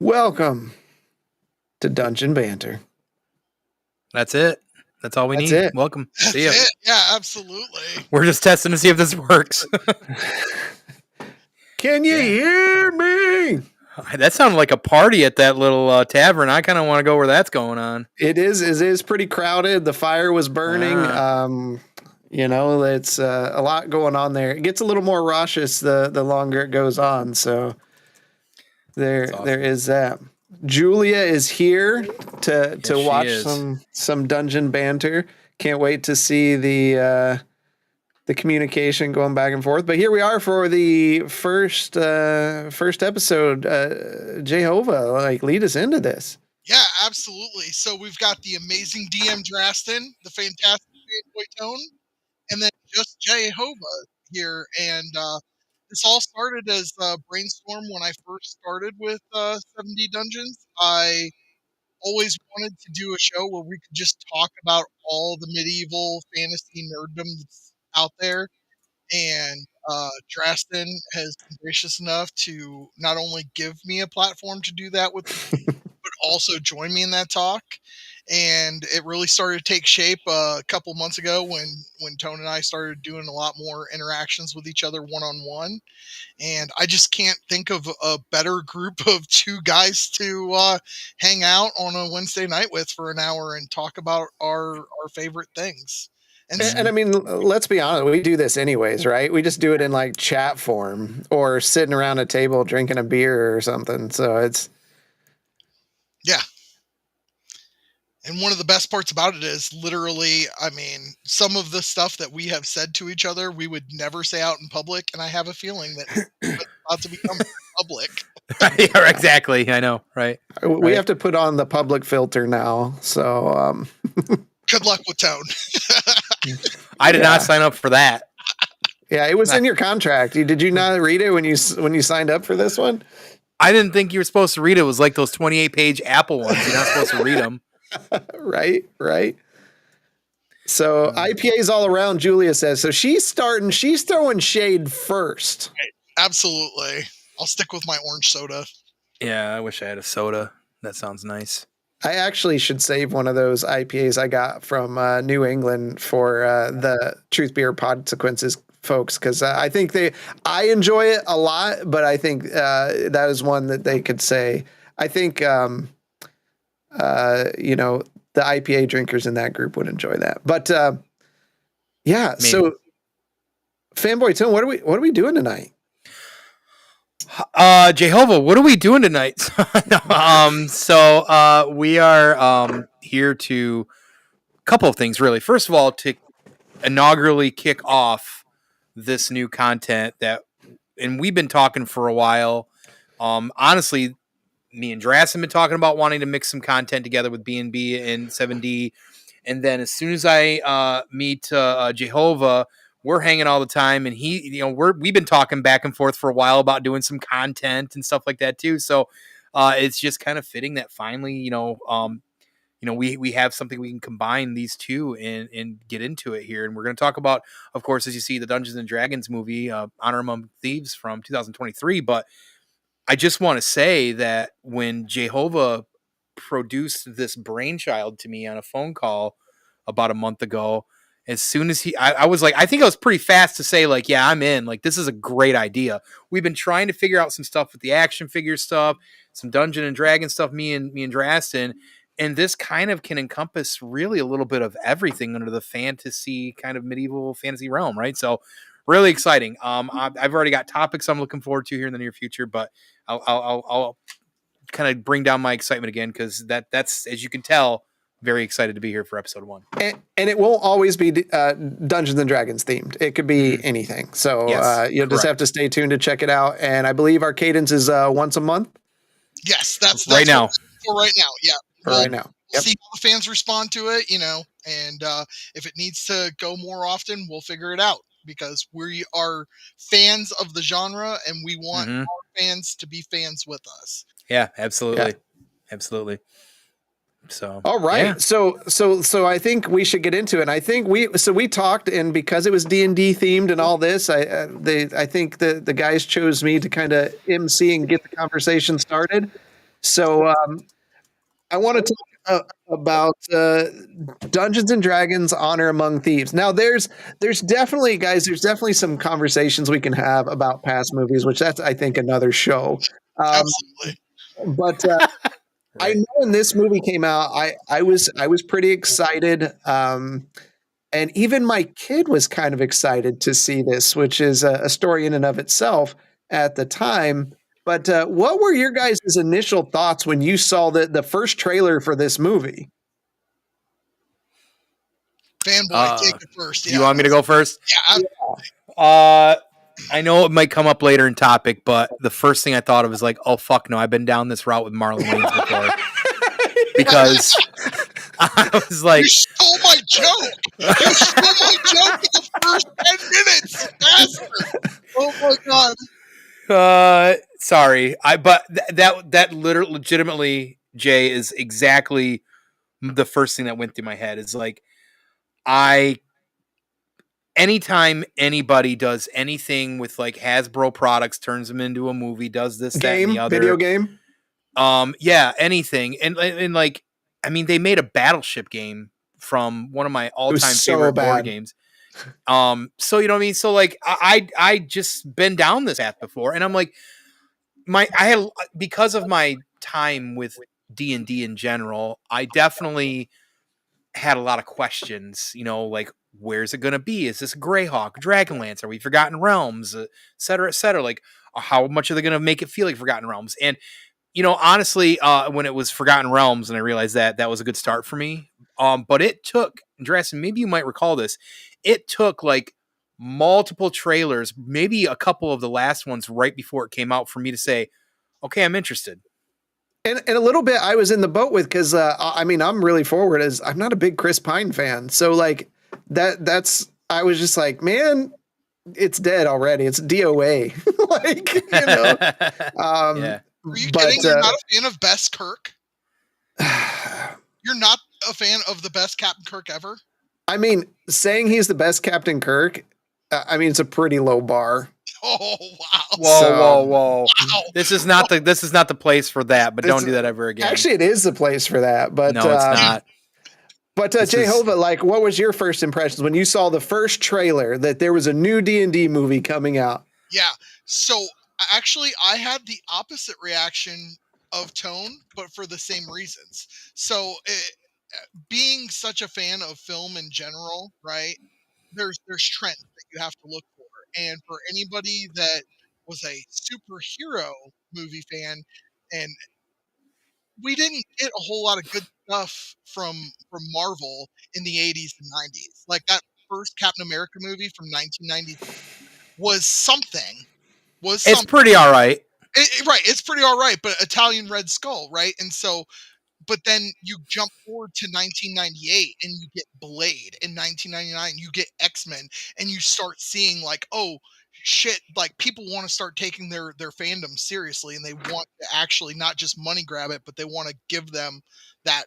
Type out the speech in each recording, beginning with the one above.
Welcome to Dungeon Banter. That's it. That's all we need. It. Welcome. See ya. Yeah, absolutely. We're just testing to see if this works. Can you hear me? That sounded like a party at that little tavern. I kind of want to go where that's going on. It is pretty crowded. The fire was burning. It's a lot going on there. It gets a little more raucous the longer it goes on. So there is that. Julia is here to watch some Dungeon Banter. Can't wait to see the communication going back and forth. But here we are for the first episode. Jehovah, lead us into this. Yeah, absolutely. So we've got the amazing DM Drastin, the fantastic Fanboytone, and then just Jehovah here. And this all started as a brainstorm when I first started with 70 Dungeons. I always wanted to do a show where we could just talk about all the medieval fantasy nerddom that's out there. And Drastin has been gracious enough to not only give me a platform to do that with, but also join me in that talk. And it really started to take shape a couple months ago when Tone and I started doing a lot more interactions with each other one-on-one. And I just can't think of a better group of two guys to hang out on a Wednesday night with for an hour and talk about our favorite things. And I mean, let's be honest, we do this anyways, right? We just do it in like chat form or sitting around a table drinking a beer or something. So it's... Yeah. And one of the best parts about it is literally, I mean, some of the stuff that we have said to each other, we would never say out in public. And I have a feeling that it's about to become public. Yeah, exactly. I know. Right. We have to put on the public filter now. So good luck with Tone. I did not sign up for that. Yeah, it was in your contract. Did you not read it when you signed up for this one? I didn't think you were supposed to read it. It was like those 28-page Apple ones. You're not supposed to read them. Right. So IPAs all around, Julia says. So she's throwing shade first. Right. Absolutely. I'll stick with my orange soda. Yeah, I wish I had a soda. That sounds nice. I actually should save one of those IPAs I got from New England for the Truth Beer Consequences folks, because I think I enjoy it a lot, but I think that is one that they could say. I think the IPA drinkers in that group would enjoy that. But yeah, maybe. So Fanboytone, what are we doing tonight? Jehovah, what are we doing tonight? So we are here to a couple of things, really. First of all, to inaugurally kick off this new content and we've been talking for a while. Honestly, me and Dras have been talking about wanting to mix some content together with B&B and 7D. And then as soon as I meet Jehovah, we're hanging all the time, and we've been talking back and forth for a while about doing some content and stuff like that too. So it's just kind of fitting that finally, we have something we can combine these two and get into it here. And we're going to talk about, of course, as you see, the Dungeons and Dragons movie, Honor Among Thieves from 2023. But I just want to say that when Jehovah produced this brainchild to me on a phone call about a month ago, as soon as I was like, I think I was pretty fast to say, like, yeah, I'm in. Like, this is a great idea. We've been trying to figure out some stuff with the action figure stuff, some Dungeon and Dragon stuff, me and Drastin, and this kind of can encompass really a little bit of everything under the fantasy, kind of medieval fantasy realm, right? So, really exciting. I've already got topics I'm looking forward to here in the near future, but I'll kind of bring down my excitement again, because that's, as you can tell, very excited to be here for episode 1. And it won't always be Dungeons and Dragons themed. It could be anything. So you'll just have to stay tuned to check it out. And I believe our cadence is once a month. Yes, that's right now. For right now, yeah. Right now. We'll see how the fans respond to it, and if it needs to go more often, we'll figure it out, because we are fans of the genre and we want our fans to be fans with us. Yeah, absolutely. Yeah. Absolutely. So, all right. Yeah. So I think we should get into it. And I think we talked, and because it was D&D themed and all this, I think the guys chose me to kind of MC and get the conversation started. So I want to talk about Dungeons and Dragons: Honor Among Thieves. Now, there's definitely, guys, there's definitely some conversations we can have about past movies, which that's, I think, another show. Absolutely. But I Right. know when this movie came out, I was pretty excited. And even my kid was kind of excited to see this, which is a story in and of itself at the time. But what were your guys' initial thoughts when you saw the first trailer for this movie? Fanboy, take it first. You want me to go first? Yeah. I know it might come up later in topic, but the first thing I thought of is like, oh fuck no, I've been down this route with Marlon Wayans before. Because I was like, you stole my joke. You stole my joke in the first 10 minutes. Bastard. Oh my god. Sorry. But that literally legitimately, Jay, is exactly the first thing that went through my head. Is like, anytime anybody does anything with like Hasbro products, turns them into a movie, does this, that, and the other. Video game? Yeah, anything. And like, I mean, they made a Battleship game from one of my all-time favorite board games. So you know what I mean? So like I just been down this path before, and I'm like, because of my time with D&D in general, I definitely had a lot of questions, you know, like, where's it going to be? Is this Greyhawk, Dragonlance? Are we Forgotten Realms, et cetera, et cetera? Like, how much are they going to make it feel like Forgotten Realms? And, you know, honestly, when it was Forgotten Realms and I realized that was a good start for me. But it took, Andreas, and maybe you might recall this, it took like multiple trailers, maybe a couple of the last ones right before it came out for me to say, okay, I'm interested. And a little bit I was in the boat with, because I mean, I'm really forward, as I'm not a big Chris Pine fan. So like that's I was just like, man, it's dead already. It's DOA. Like, you know. Yeah. Are you kidding? You're not a fan of Best Kirk? You're not a fan of the best Captain Kirk ever? I mean, saying he's the best Captain Kirk, I mean, it's a pretty low bar. Oh wow! Whoa! Wow. This is not the place for that. But don't do that ever again. Actually, it is the place for that. But no, it's not. But Jehovah, like, what was your first impressions when you saw the first trailer that there was a new D&D movie coming out? Yeah. So actually, I had the opposite reaction of Tone, but for the same reasons. So being such a fan of film in general, right? There's trends that you have to look for. And for anybody that was a superhero movie fan, and we didn't get a whole lot of good stuff from Marvel in the 80s and 90s. Like that first Captain America movie from 1990 was something. It's pretty all right. Right, it's pretty all right, but Italian Red Skull, right? And so, but then you jump forward to 1998 and you get Blade. In 1999 you get X-Men, and you start seeing like, oh shit, like people want to start taking their fandom seriously, and they want to actually not just money grab it, but they want to give them that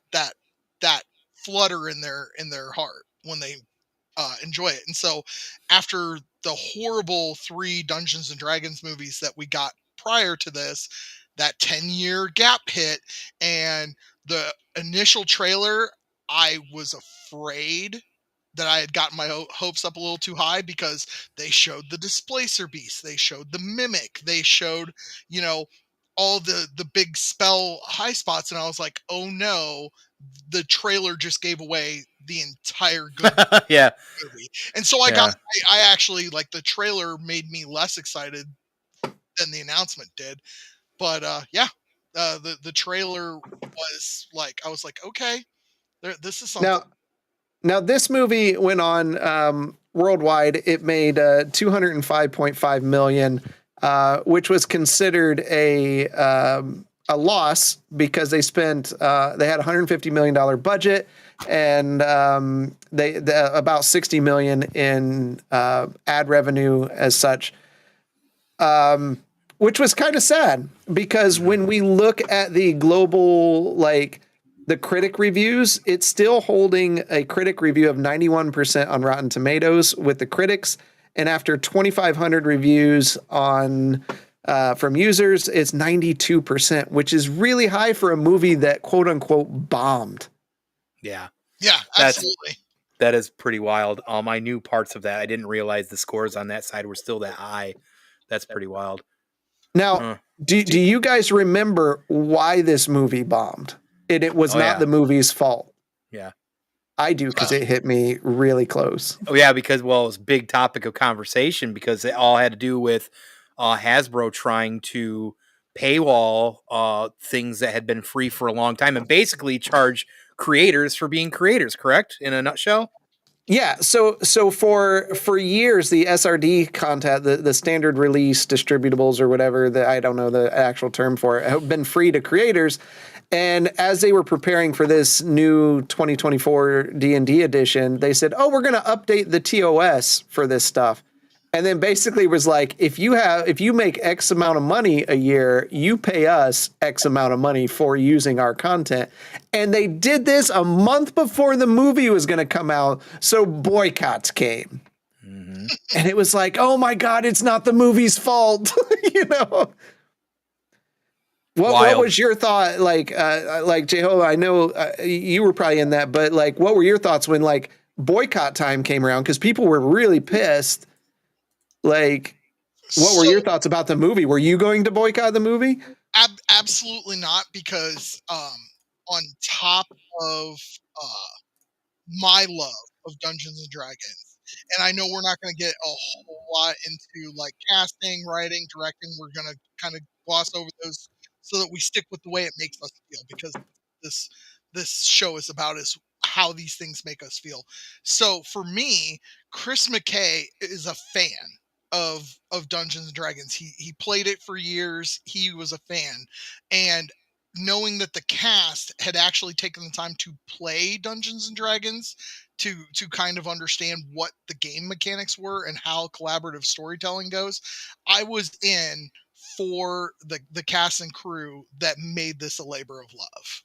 flutter in their heart when they enjoy it. And so after the horrible 3 Dungeons and Dragons movies that we got prior to this, that 10-year gap hit, and the initial trailer, I was afraid that I had gotten my hopes up a little too high, because they showed the Displacer Beast, they showed the Mimic, they showed, you know, all the big spell high spots, and I was like, oh no, the trailer just gave away the entire good yeah movie. And so I actually, like, the trailer made me less excited than the announcement did. But the trailer was like, I was like, okay, this is something. Now this movie went on worldwide. It made $205.5 million, which was considered a loss, because they spent they had $150 million budget, and they about $60 million in ad revenue as such. Which was kind of sad, because when we look at the global, like, the critic reviews, it's still holding a critic review of 91% on Rotten Tomatoes with the critics. And after 2,500 reviews on from users. It's 92%, which is really high for a movie that quote unquote bombed. Yeah. Yeah, absolutely. That is pretty wild. I knew parts of that. I didn't realize the scores on that side were still that high. That's pretty wild. Now, do you guys remember why this movie bombed? It was not the movie's fault. Yeah. I do, because it hit me really close. Oh, yeah, because, well, it was a big topic of conversation because it all had to do with Hasbro trying to paywall things that had been free for a long time and basically charge creators for being creators, correct? In a nutshell? Yeah, so for years, the SRD content, the standard release distributables or whatever, I don't know the actual term for it, have been free to creators. And as they were preparing for this new 2024 D&D edition, they said, "Oh, we're going to update the TOS for this stuff." And then basically was like, if you make X amount of money a year, you pay us X amount of money for using our content. And they did this a month before the movie was going to come out. So boycotts came. Mm-hmm. And it was like, oh my God, it's not the movie's fault. You know? What was your thought? Like Jehovah, I know you were probably in that, but like, what were your thoughts when like boycott time came around? Because people were really pissed. Like, what were your thoughts about the movie? Were you going to boycott the movie? Absolutely not, because on top of my love of Dungeons and Dragons, and I know we're not going to get a whole lot into like casting, writing, directing. We're going to kind of gloss over those so that we stick with the way it makes us feel, because this show is about how these things make us feel. So for me, Chris McKay is a fan of Dungeons and Dragons. He played it for years. He was a fan, and knowing that the cast had actually taken the time to play Dungeons and Dragons to kind of understand what the game mechanics were and how collaborative storytelling goes, I was in for the cast and crew that made this a labor of love.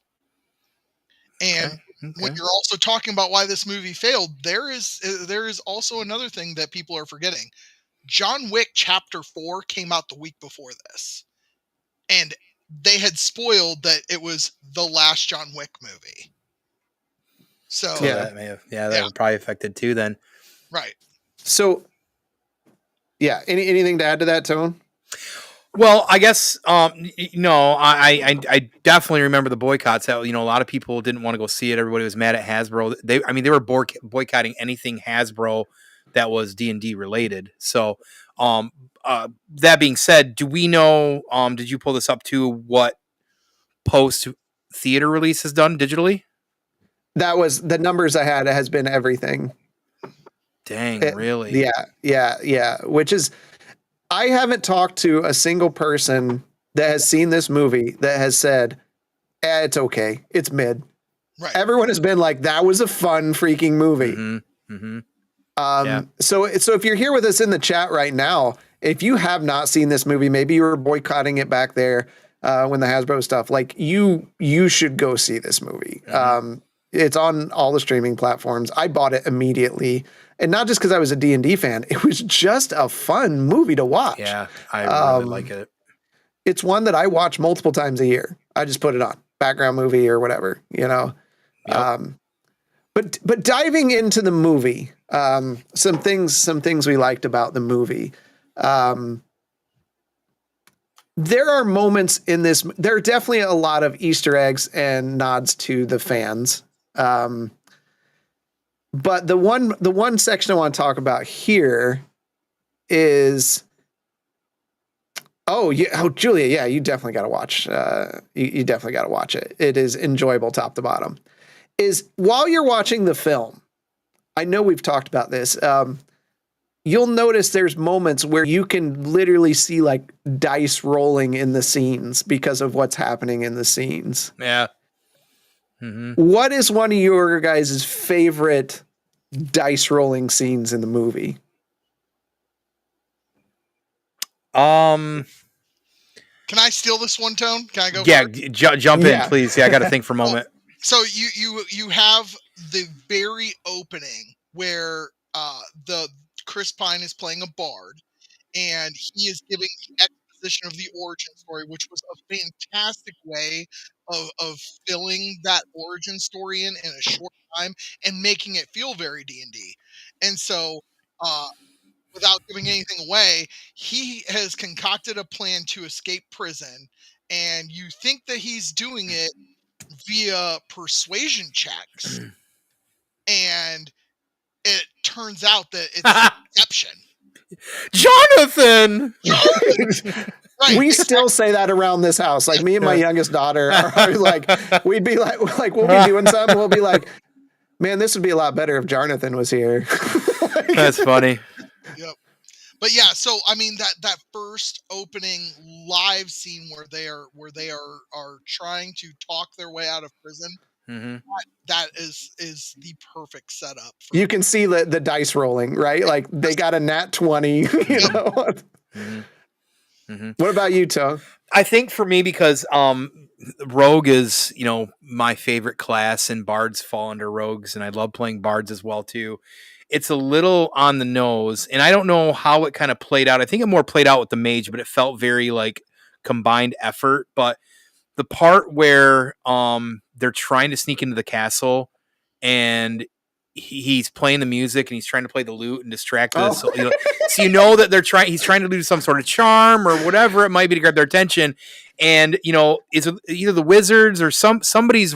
And when you're also talking about why this movie failed, there is also another thing that people are forgetting. John Wick Chapter 4 came out the week before this, and they had spoiled that it was the last John Wick movie. So that may have, that would probably affected too then. Right. So, yeah. Anything to add to that, Tone? Well, I guess no. I definitely remember the boycotts. That, a lot of people didn't want to go see it. Everybody was mad at Hasbro. They were boycotting anything Hasbro that was D&D related. So, that being said, do we know? Did you pull this up to what post theater release has done digitally? That was the numbers I had. It has been everything. Dang, really? Yeah. Which is, I haven't talked to a single person that has seen this movie that has said, it's okay, it's mid. Right. Everyone has been like, that was a fun freaking movie. Mm-hmm. Mm-hmm. So if you're here with us in the chat right now, if you have not seen this movie, maybe you were boycotting it back there when the Hasbro stuff, like you should go see this movie. Mm-hmm. It's on all the streaming platforms. I bought it immediately. And not just because I was a D&D fan. It was just a fun movie to watch. Yeah, I really like it. It's one that I watch multiple times a year. I just put it on. Background movie or whatever, Yep. But diving into the movie, some things we liked about the movie. There are moments in this. There are definitely a lot of Easter eggs and nods to the fans. But the one section I want to talk about here is, Julia, yeah, you definitely got to watch. You definitely got to watch it. It is enjoyable top to bottom. Is while you're watching the film, I know we've talked about this. You'll notice there's moments where you can literally see like dice rolling in the scenes because of what's happening in the scenes. Yeah. Mm-hmm. What is one of your guys' favorite dice rolling scenes in the movie? Can I steal this one, Tone? Can I go? Yeah, jump in, please. Yeah, I got to think for a moment. So you have the very opening where the Chris Pine is playing a bard, and he is giving exposition exposition of the origin story, which was a fantastic way of filling that origin story in a short time and making it feel very D&D. And so, without giving anything away, he has concocted a plan to escape prison, and you think that he's doing it via persuasion checks, and it turns out that it's deception. Jonathan! Right, we still say that around this house. Like me and my youngest daughter are like, we'd be like we'll be doing something. We'll be like, man, this would be a lot better if Jonathan was here. That's funny. Yep. But yeah, so I mean that first opening live scene where they are trying to talk their way out of prison, that is the perfect setup. You can see the dice rolling, right? Like they got a nat 20. You know. What about you, Toe? I think for me, because Rogue is, my favorite class, and Bards fall under Rogues, and I love playing Bards as well too. It's a little on the nose, and I don't know how it kind of played out. I think it more played out with the Mage, but it felt very like combined effort. But the part where they're trying to sneak into the castle, and he's playing the music and he's trying to play the lute and distract us. So that he's trying to do some sort of charm or whatever it might be to grab their attention. And, it's either the wizards or somebody's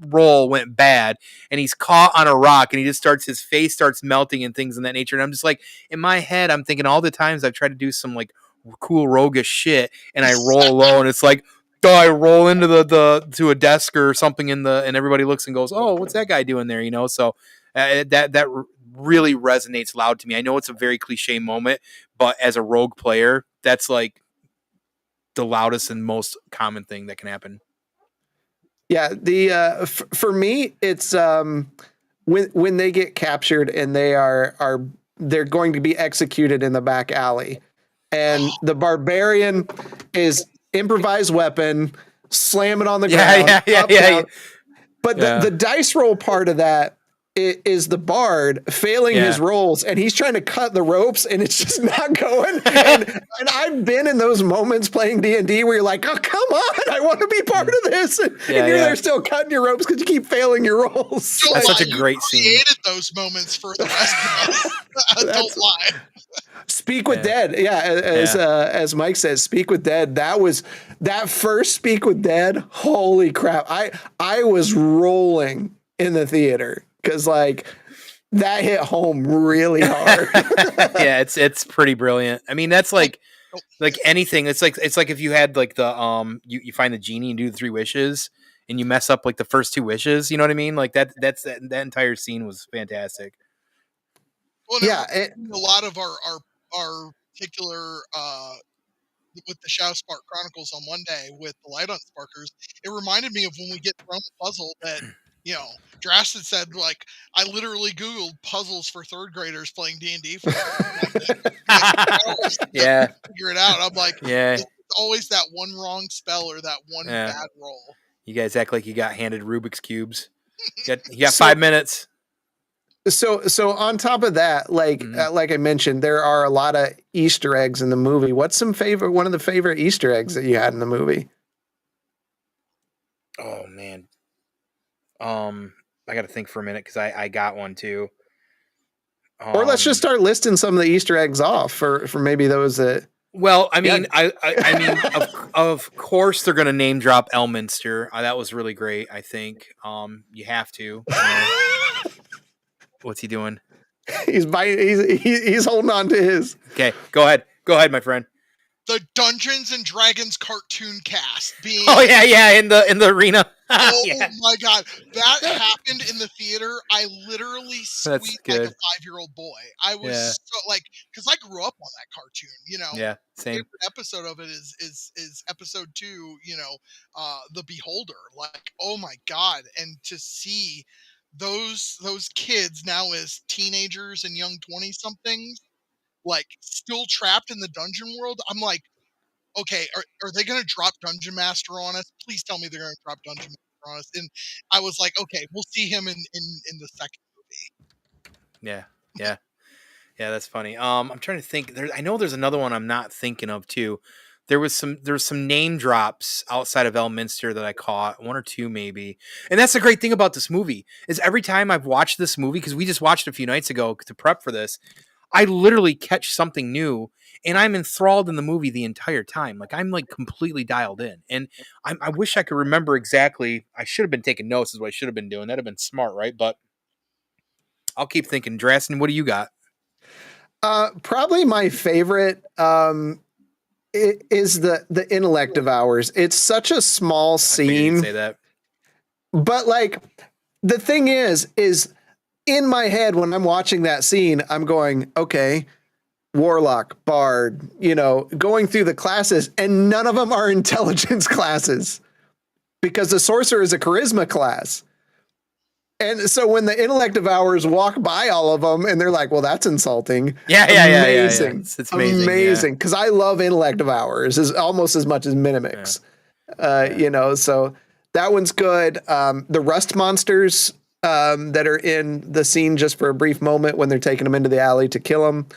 roll went bad, and he's caught on a rock, and his face starts melting and things in that nature. And I'm just like, in my head, I'm thinking all the times I've tried to do some like cool roguish shit, and I roll low, and it's like, I roll into to a desk or something and everybody looks and goes, oh, what's that guy doing there? So that really resonates loud to me. I know it's a very cliche moment, but as a rogue player, that's like the loudest and most common thing that can happen. Yeah, for me, it's when they get captured and they're going to be executed in the back alley, and the barbarian is improvised weapon, slam it on the ground. Yeah. But the dice roll part of that is the bard failing his rolls, and he's trying to cut the ropes, and it's just not going. and I've been in those moments playing D&D where you're like, oh, come on, I want to be part of this. And you're there still cutting your ropes because you keep failing your rolls. That's such a great scene. Created those moments for the rest of us. Don't lie. Speak with Dead. As Mike says, Speak with Dead. That first Speak with Dead. Holy crap. I was rolling in the theater because like that hit home really hard. Yeah, it's pretty brilliant. I mean, that's like anything. It's like if you had like the you find the genie and do the 3 wishes and you mess up like the first 2 wishes, you know what I mean? Like that entire scene was fantastic. Well, a lot of our particular with the Shadow Spark Chronicles on one day with the Light on Sparkers, it reminded me of when we get thrown a puzzle that Drastin said, like, I literally Googled puzzles for 3rd graders playing D&D for yeah, figure it out. I'm like, it's always that one wrong spell or that one bad roll. You guys act like you got handed Rubik's cubes. You got 5 minutes. So on top of that, like I mentioned, there are a lot of Easter eggs in the movie. What's one of the favorite Easter eggs that you had in the movie? Oh man. I got to think for a minute because I got one too. Or let's just start listing some of the Easter eggs off for maybe those that. Well, I mean, I mean, of course they're going to name drop Elminster. That was really great. I think you have to. What's he doing? He's biting. He's holding on to his. Okay, go ahead, my friend. The Dungeons and Dragons cartoon cast being. Oh yeah, in the arena. Oh my god, that happened in the theater. I literally squeaked like a 5-year-old boy. I was so like, because I grew up on that cartoon. Yeah, same. Favorite episode of it is episode 2. The Beholder. Like, oh my god, and to see those kids now as teenagers and young 20-somethings, like still trapped in the dungeon world. I'm like, okay, are they going to drop Dungeon Master on us? Please tell me they're going to drop Dungeon Master on us. And I was like, okay, we'll see him in the second movie. Yeah, that's funny. I'm trying to think. I know there's another one I'm not thinking of too. there was some name drops outside of Elminster that I caught, 1 or 2 maybe. And that's the great thing about this movie is every time I've watched this movie, because we just watched it a few nights ago to prep for this, I literally catch something new and I'm enthralled in the movie the entire time. Like I'm like completely dialed in. And I wish I could remember exactly. I should have been taking notes is what I should have been doing. That'd have been smart, right? But I'll keep thinking. Drastin, what do you got? Probably my favorite is the intellect of ours. It's such a small scene. You'd say that. But like the thing is in my head when I'm watching that scene, I'm going, okay, warlock, bard, going through the classes, and none of them are intelligence classes because the sorcerer is a charisma class. And so when the intellect of ours walk by all of them and they're like, well, that's insulting. Yeah. Amazing. It's amazing. Amazing. Because I love intellect of ours is almost as much as Minimix. So that one's good. The rust monsters that are in the scene just for a brief moment when they're taking them into the alley to kill them.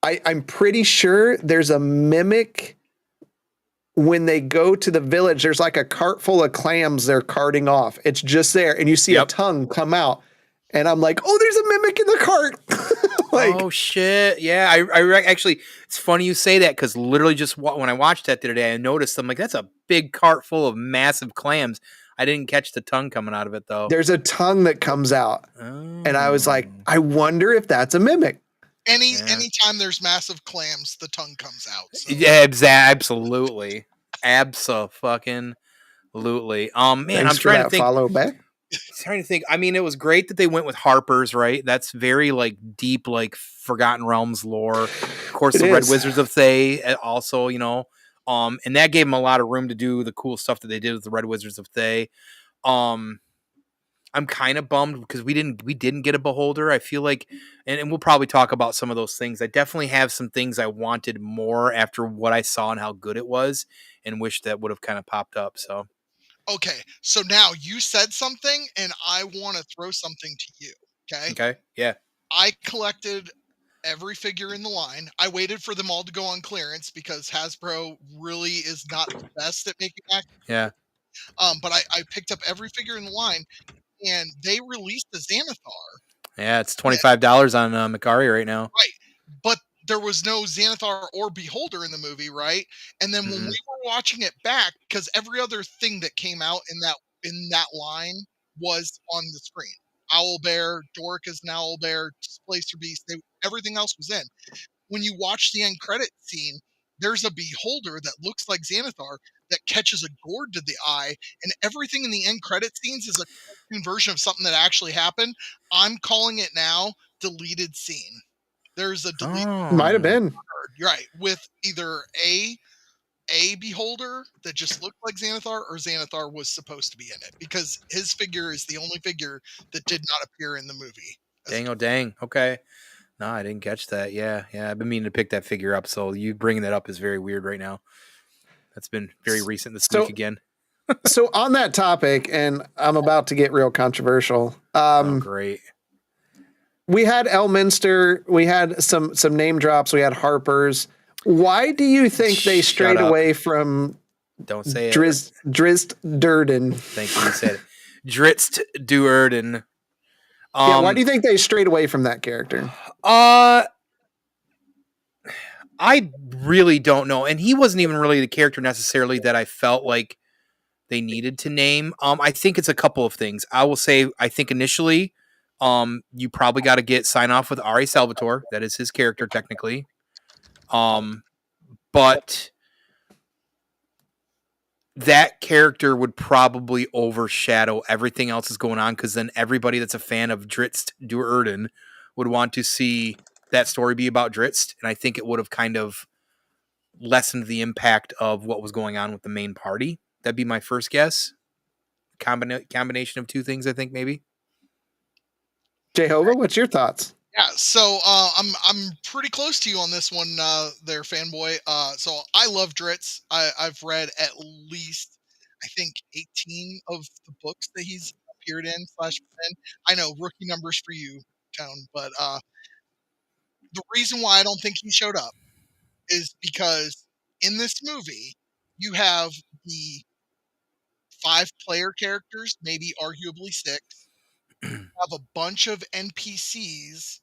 I'm pretty sure there's a mimic when they go to the village. There's like a cart full of clams they're carting off. It's just there. And you see a tongue come out. And I'm like, oh, there's a mimic in the cart. Oh, shit. Yeah, I actually, it's funny you say that because literally just when I watched that the other day, I noticed, I'm like, that's a big cart full of massive clams. I didn't catch the tongue coming out of it, though. There's a tongue that comes out. And I was like, I wonder if that's a mimic. Anytime there's massive clams, the tongue comes out. So. Yeah, absolutely. Absolutely. Man, Thanks I'm trying to think. Follow back. Trying to think. I mean, it was great that they went with Harper's, right? That's very like deep, like Forgotten Realms lore. Of course, the Red Wizards of Thay also, and that gave them a lot of room to do the cool stuff that they did with the Red Wizards of Thay. I'm kind of bummed because we didn't get a Beholder. I feel like, and we'll probably talk about some of those things. I definitely have some things I wanted more after what I saw and how good it was, and wish that would have kind of popped up. So, okay, so now you said something, and I want to throw something to you. Okay, yeah. I collected every figure in the line. I waited for them all to go on clearance because Hasbro really is not the best at making action. Yeah. But I picked up every figure in the line. And they released the Xanathar. Yeah, it's $25 on Macari right now. Right. But there was no Xanathar or Beholder in the movie, right? And then when we were watching it back, because every other thing that came out in that line was on the screen. Owlbear, Doric is an Owlbear, Displacer Beast, everything else was in. When you watch the end credit scene, there's a Beholder that looks like Xanathar that catches a gourd to the eye, and everything in the end credit scenes is a cartoon version of something that actually happened. I'm calling it now deleted scene. There's a deleted might have been right with either a Beholder that just looked like Xanathar, or Xanathar was supposed to be in it because his figure is the only figure that did not appear in the movie. Dang. Okay. No, I didn't catch that. Yeah. I've been meaning to pick that figure up, so you bringing that up is very weird right now. That's been very recent this week again. So on that topic, and I'm about to get real controversial. Great. We had Elminster. We had some name drops. We had Harper's. Why do you think they strayed away from? Don't say Drizzt Durden. Thank you. You said it. Drizzt Durden. Why do you think they strayed away from that character? I really don't know. And he wasn't even really the character necessarily that I felt like they needed to name. I think it's a couple of things. I will say, I think initially, you probably got to sign off with Ari Salvatore. That is his character technically. But that character would probably overshadow everything else that's going on, because then everybody that's a fan of Drizzt Durden would want to see that story be about Drizzt, and I think it would have kind of lessened the impact of what was going on with the main party. That'd be my first guess. Combination of two things, I think, maybe. Jehovah, what's your thoughts? Yeah, so I'm pretty close to you on this one, there, fanboy. So I love Drizzt. I've read at least, I think, 18 of the books that he's appeared in /. I know rookie numbers for you, Tone, but the reason why I don't think he showed up is because in this movie, you have the 5 player characters, maybe arguably 6, have a bunch of NPCs,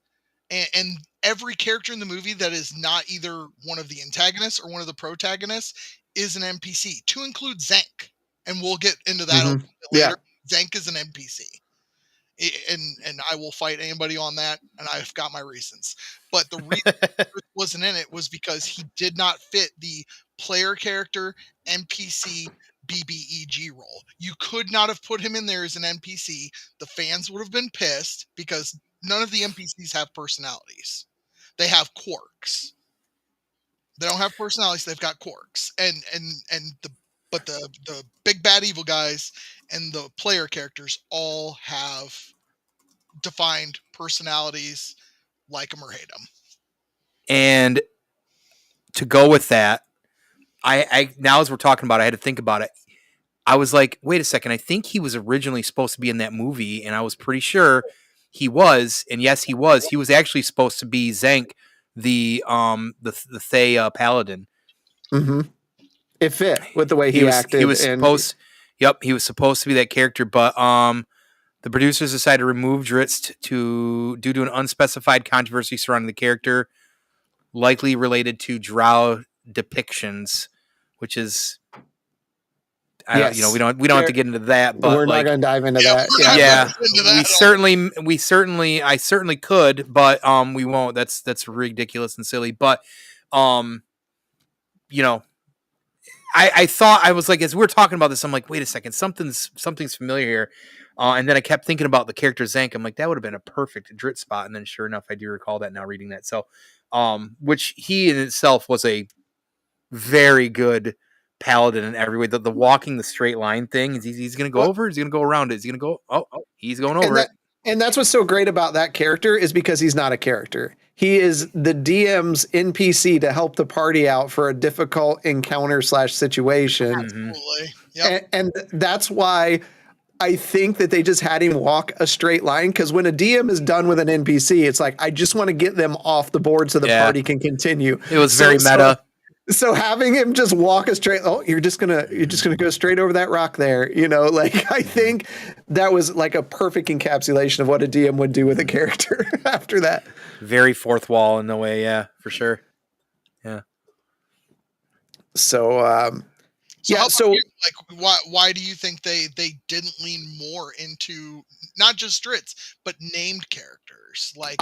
and every character in the movie that is not either one of the antagonists or one of the protagonists is an NPC, to include Zank. And we'll get into that a little bit later. Zank is an NPC. And I will fight anybody on that, and I've got my reasons. But the reason Chris wasn't in it was because he did not fit the player character NPC BBEG role. You could not have put him in there as an NPC. The fans would have been pissed because none of the NPCs have personalities. They have quirks. They don't have personalities, they've got quirks. But the big bad evil guys and the player characters all have defined personalities, like them or hate them. And to go with that, I now as we're talking about it, I had to think about it. I was like, wait a second, I think he was originally supposed to be in that movie, and I was pretty sure he was, and yes, he was. He was actually supposed to be Zank, the Thay paladin. Mm-hmm. It fit with the way he acted. He was supposed. Yep, he was supposed to be that character, but the producers decided to remove Dritz due to an unspecified controversy surrounding the character, likely related to drow depictions, which is, we don't have to get into that, but we're not going to dive into that. I certainly could, but we won't. That's ridiculous and silly. But I thought, I was like, as we were talking about this, I'm like, wait a second, something's familiar here. And then I kept thinking about the character Zank. I'm like, that would have been a perfect Drit spot. And then sure enough, I do recall that now reading that. So, which he in itself was a very good paladin in every way. The walking the straight line thing, he's going to go over, he's going to go around it. He's going to go, he's going over it. And that's what's so great about that character is because he's not a character. He is the DM's NPC to help the party out for a difficult encounter / situation. Absolutely. Yep. And that's why I think that they just had him walk a straight line, because when a DM is done with an NPC, it's like, I just want to get them off the board so the party can continue. It was very meta. So having him just walk a straight, you're just gonna go straight over that rock there, I think that was like a perfect encapsulation of what a DM would do with a character after that. Very fourth wall in the way, yeah, for sure. Yeah. So why do you think they didn't lean more into not just Dritz but named characters? Like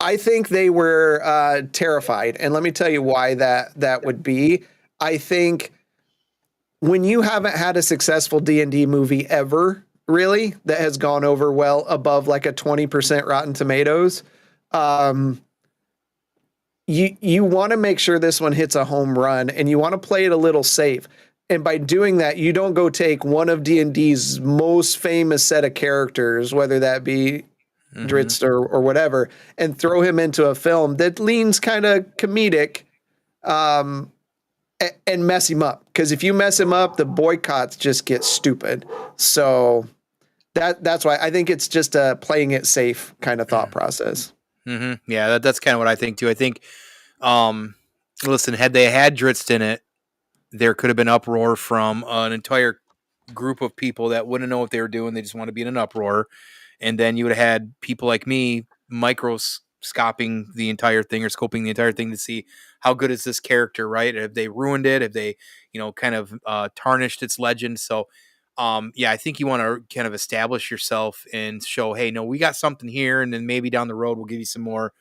I think they were terrified, and let me tell you why that would be. I think when you haven't had a successful D&D movie ever, really, that has gone over well above like a 20% Rotten Tomatoes, you want to make sure this one hits a home run, and you want to play it a little safe. And by doing that, you don't go take one of D&D's most famous set of characters, whether that be Dritz or whatever, and throw him into a film that leans kind of comedic, and mess him up. Because if you mess him up, the boycotts just get stupid. So that's why I think it's just a playing it safe kind of thought process. Mm-hmm. Yeah, that's kind of what I think too. I think, listen, had they had Dritz in it, there could have been uproar from an entire group of people that wouldn't know what they were doing. They just want to be in an uproar. And then you would have had people like me microscoping the entire thing or scoping the entire thing to see how good is this character, right? Have they ruined it? Have they, kind of tarnished its legend? So, I think you want to kind of establish yourself and show, hey, no, we got something here, and then maybe down the road we'll give you some more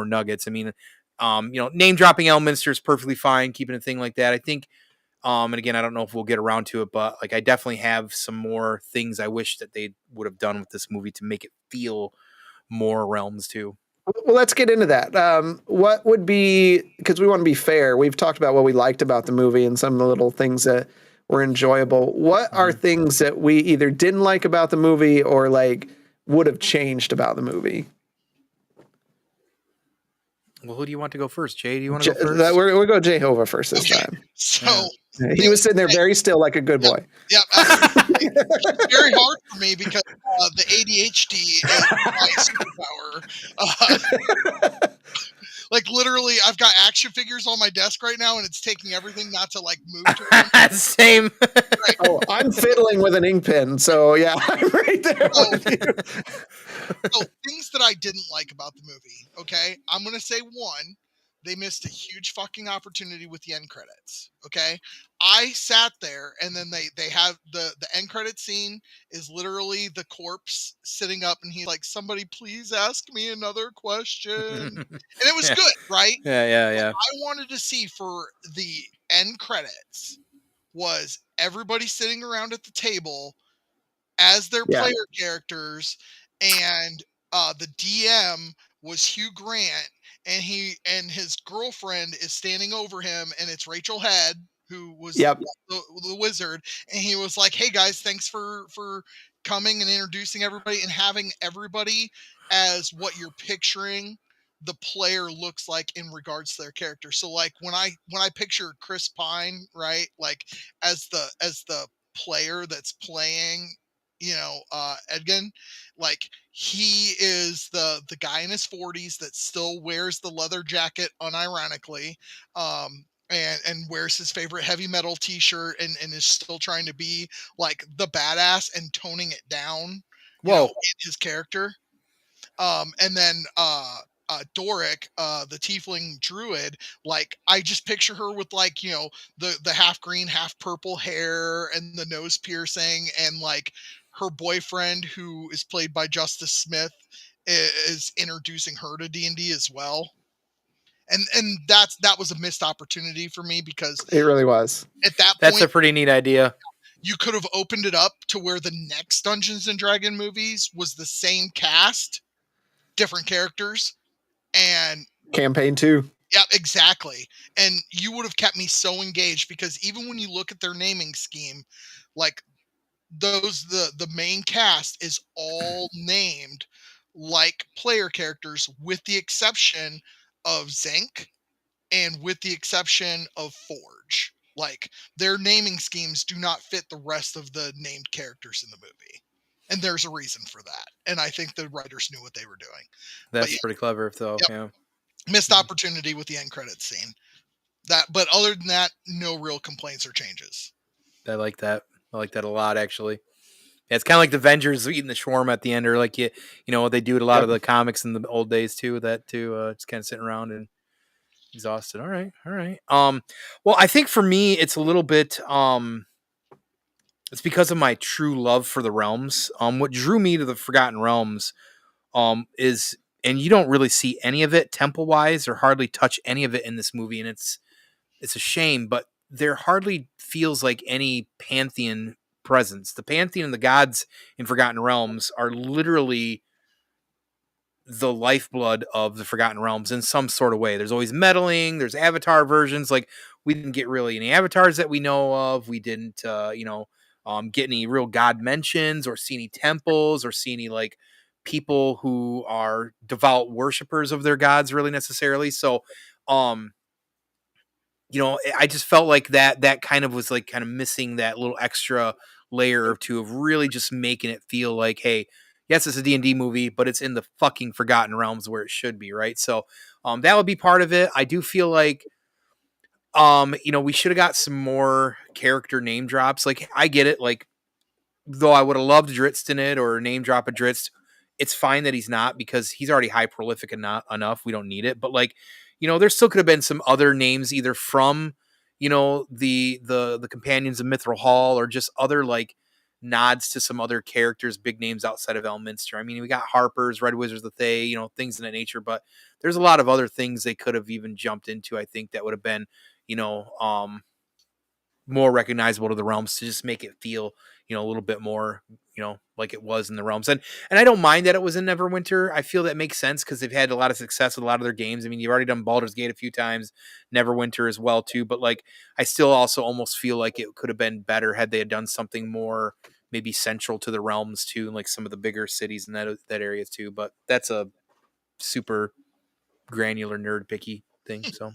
nuggets. I mean, name dropping Elminster is perfectly fine, keeping a thing like that. I think. And again, I don't know if we'll get around to it, but like I definitely have some more things I wish that they would have done with this movie to make it feel more Realms too. Well, let's get into that. What would be, because we want to be fair, we've talked about what we liked about the movie and some of the little things that were enjoyable. What are things that we either didn't like about the movie or like would have changed about the movie? Well, who do you want to go first, Jay? Do you want to go first? We'll go Jehovah first this time. So he was sitting there very still, like a good boy. Yeah, it's very hard for me because the ADHD is my superpower. Like literally, I've got action figures on my desk right now, and it's taking everything not to like move to Same. Right. Oh, I'm fiddling with an ink pen, so yeah, I'm right there with you. So things that I didn't like about the movie. Okay, I'm gonna say one. They missed a huge fucking opportunity with the end credits. Okay, I sat there, and then they have the end credit scene is literally the corpse sitting up, and he's like, "Somebody please ask me another question," and it was good, right? Yeah. I wanted to see for the end credits was everybody sitting around at the table as their Yeah. player characters, and the DM was Hugh Grant, and his girlfriend is standing over him, and it's Rachel Head, who was Yep. the wizard, and he was like, "Hey guys, thanks for coming and introducing everybody and having everybody as what you're picturing the player looks like in regards to their character." So like when I picture Chris Pine, right, like as the player that's playing, Edgin, like he is the guy in his 40s that still wears the leather jacket unironically, and wears his favorite heavy metal t-shirt, and is still trying to be like the badass and toning it down, Whoa. in his character. And then Doric, the tiefling druid, like I just picture her with like, the half green, half purple hair and the nose piercing, and like her boyfriend, who is played by Justice Smith, is introducing her to D&D as well. And that was a missed opportunity for me, because It really was. at that That's point a pretty neat idea. you could have opened it up to where the next Dungeons and Dragon movies was the same cast, different characters, and Campaign 2. yeah, exactly. And you would have kept me so engaged, because even when you look at their naming scheme, like the main cast is all named like player characters, with the exception of Zenk and with the exception of Forge. Like their naming schemes do not fit the rest of the named characters in the movie. And there's a reason for that. And I think the writers knew what they were doing. That's Yeah, pretty clever, though. yep. Yeah. Missed opportunity with the end credits scene. But other than that, no real complaints or changes. I like that. I like that a lot, actually. Yeah, it's kind of like the Avengers eating the shawarma at the end, or like what they do at a lot of the comics in the old days too. With that too, just kind of sitting around and exhausted. All right. Well, I think for me, it's a little bit. It's because of my true love for the realms. What drew me to the Forgotten Realms, is, and you don't really see any of it temple wise, or hardly touch any of it in this movie, and it's a shame, but there hardly feels like any pantheon presence. The pantheon and the gods in Forgotten Realms are literally the lifeblood of the Forgotten Realms in some sort of way. There's always meddling. There's avatar versions. Like we didn't get really any avatars that we know of. We didn't, get any real god mentions, or see any temples, or see any like people who are devout worshipers of their gods really necessarily. So, I just felt like that kind of was like kind of missing that little extra layer or two of really just making it feel like, hey, yes, it's a D&D movie, but it's in the fucking Forgotten Realms where it should be, right? So that would be part of it. I do feel like we should have got some more character name drops. Like I get it, like though I would have loved Dritz in it, or name drop a Dritz. It's fine that he's not, because he's already high prolific enough. We don't need it. But like, there still could have been some other names, either from, the companions of Mithril Hall, or just other like nods to some other characters, big names outside of Elminster. I mean, we got Harper's, Red Wizards of the Thay, things of that nature. But there's a lot of other things they could have even jumped into, I think, that would have been, more recognizable to the realms, to just make it feel, a little bit more, like it was in the realms. And I don't mind that it was in Neverwinter. I feel that makes sense, because they've had a lot of success with a lot of their games. I mean, you've already done Baldur's Gate a few times, Neverwinter as well too. But like, I still also almost feel like it could have been better had they had done something more maybe central to the realms too, and like some of the bigger cities in that area too. But that's a super granular nerd picky thing. So.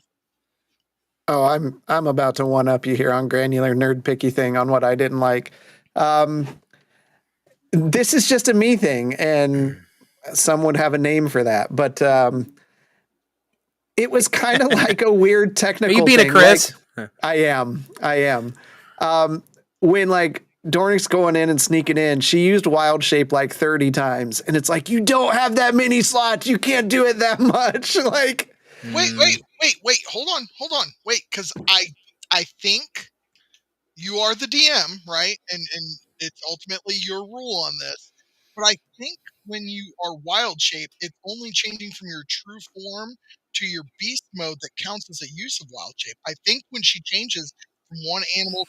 Oh, I'm about to one up you here on granular nerd picky thing on what I didn't like. This is just a me thing, and some would have a name for that. But it was kind of like a weird technical Are you being thing. a Chris? Like, I am. When like Dornick's going in and sneaking in, she used wild shape like 30 times. And it's like, you don't have that many slots. You can't do it that much. Like, Wait, hold on. Wait, because I think you are the DM, right? And it's ultimately your rule on this. But I think when you are wild shape, it's only changing from your true form to your beast mode that counts as a use of wild shape. I think when she changes from one animal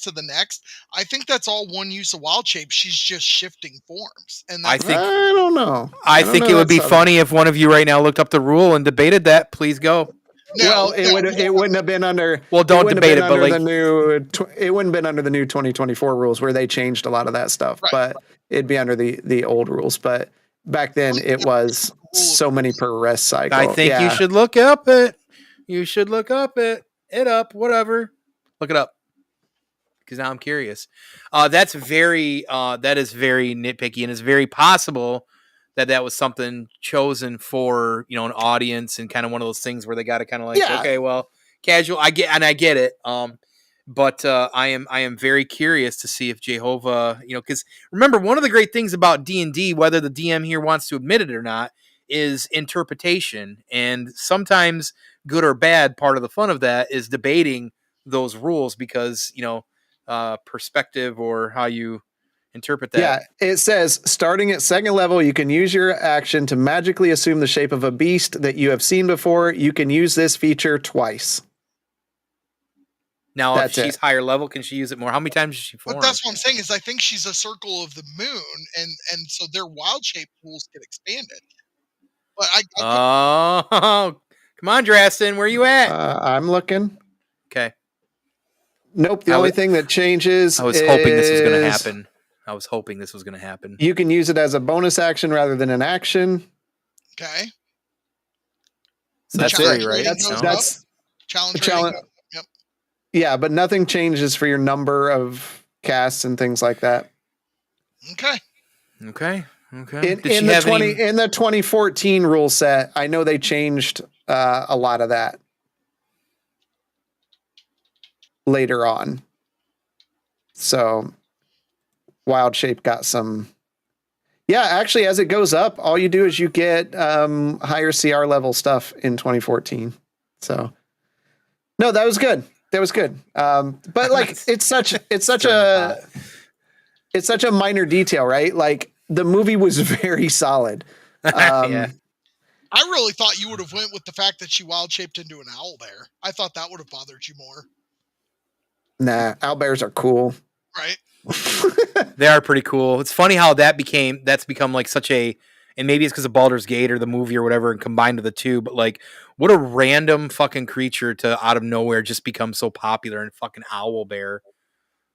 to the next, I think that's all one use of wild shape. She's just shifting forms. And I that's think I don't know. I don't think know it would that be subtle. funny if one of you right now looked up the rule and debated that. Please go. It wouldn't have been under. Well, don't debate it, but like it wouldn't have been under the new 2024 rules where they changed a lot of that stuff. Right. But it'd be under the old rules. But back then it was so many per rest cycle. I think you should look up it. You should look up it up, whatever. Look it up. Because now I'm curious. That is very nitpicky, and it's very possible that was something chosen for an audience and kind of one of those things where they got to kind of like, okay, well, casual. I get it. But I am very curious to see if Jehovah, because remember, one of the great things about D&D, whether the DM here wants to admit it or not, is interpretation, and sometimes good or bad. Part of the fun of that is debating those rules because perspective or how you interpret that. Yeah, it says starting at second level, you can use your action to magically assume the shape of a beast that you have seen before. You can use this feature twice. Now, if she's higher level, can she use it more? How many times does she form? But that's what I'm saying is I think she's a circle of the moon, and so their wild shape rules get expanded. But come on, Drastin, where you at? I'm looking. Okay. Nope. The only thing that changes. I was hoping this was going to happen. I was hoping this was going to happen. You can use it as a bonus action rather than an action. Okay. So that's free, right? That's challenge. Yep. Yeah, but nothing changes for your number of casts and things like that. Okay. In the 2014 rule set, I know they changed a lot of that later on. So Wild Shape got some. Yeah, actually, as it goes up, all you do is you get higher CR level stuff in 2014. So no, that was good. That was good. But like, it's such a minor detail, right? Like the movie was very solid. Yeah. I really thought you would have went with the fact that she wild shaped into an owl bear. I thought that would have bothered you more. Nah, owl bears are cool. Right. They are pretty cool. It's funny how that's become like such a, and maybe it's because of Baldur's Gate or the movie or whatever, and combined to the two, but like what a random fucking creature to out of nowhere just become so popular, and fucking owl bear.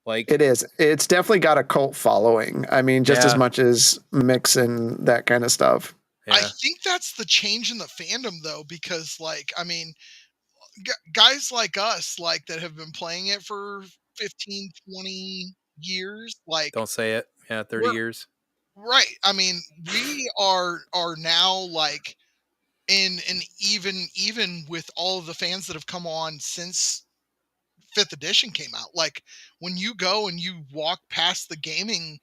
Like it is. It's definitely got a cult following. I mean, just as much as Mix and that kind of stuff. Yeah. I think that's the change in the fandom though, because like, I mean, guys like us, like that have been playing it for 15, 20 years, like don't say it. Yeah. 30 years. Right. I mean, we are now like in even with all of the fans that have come on since 5th edition came out, like when you go and you walk past the gaming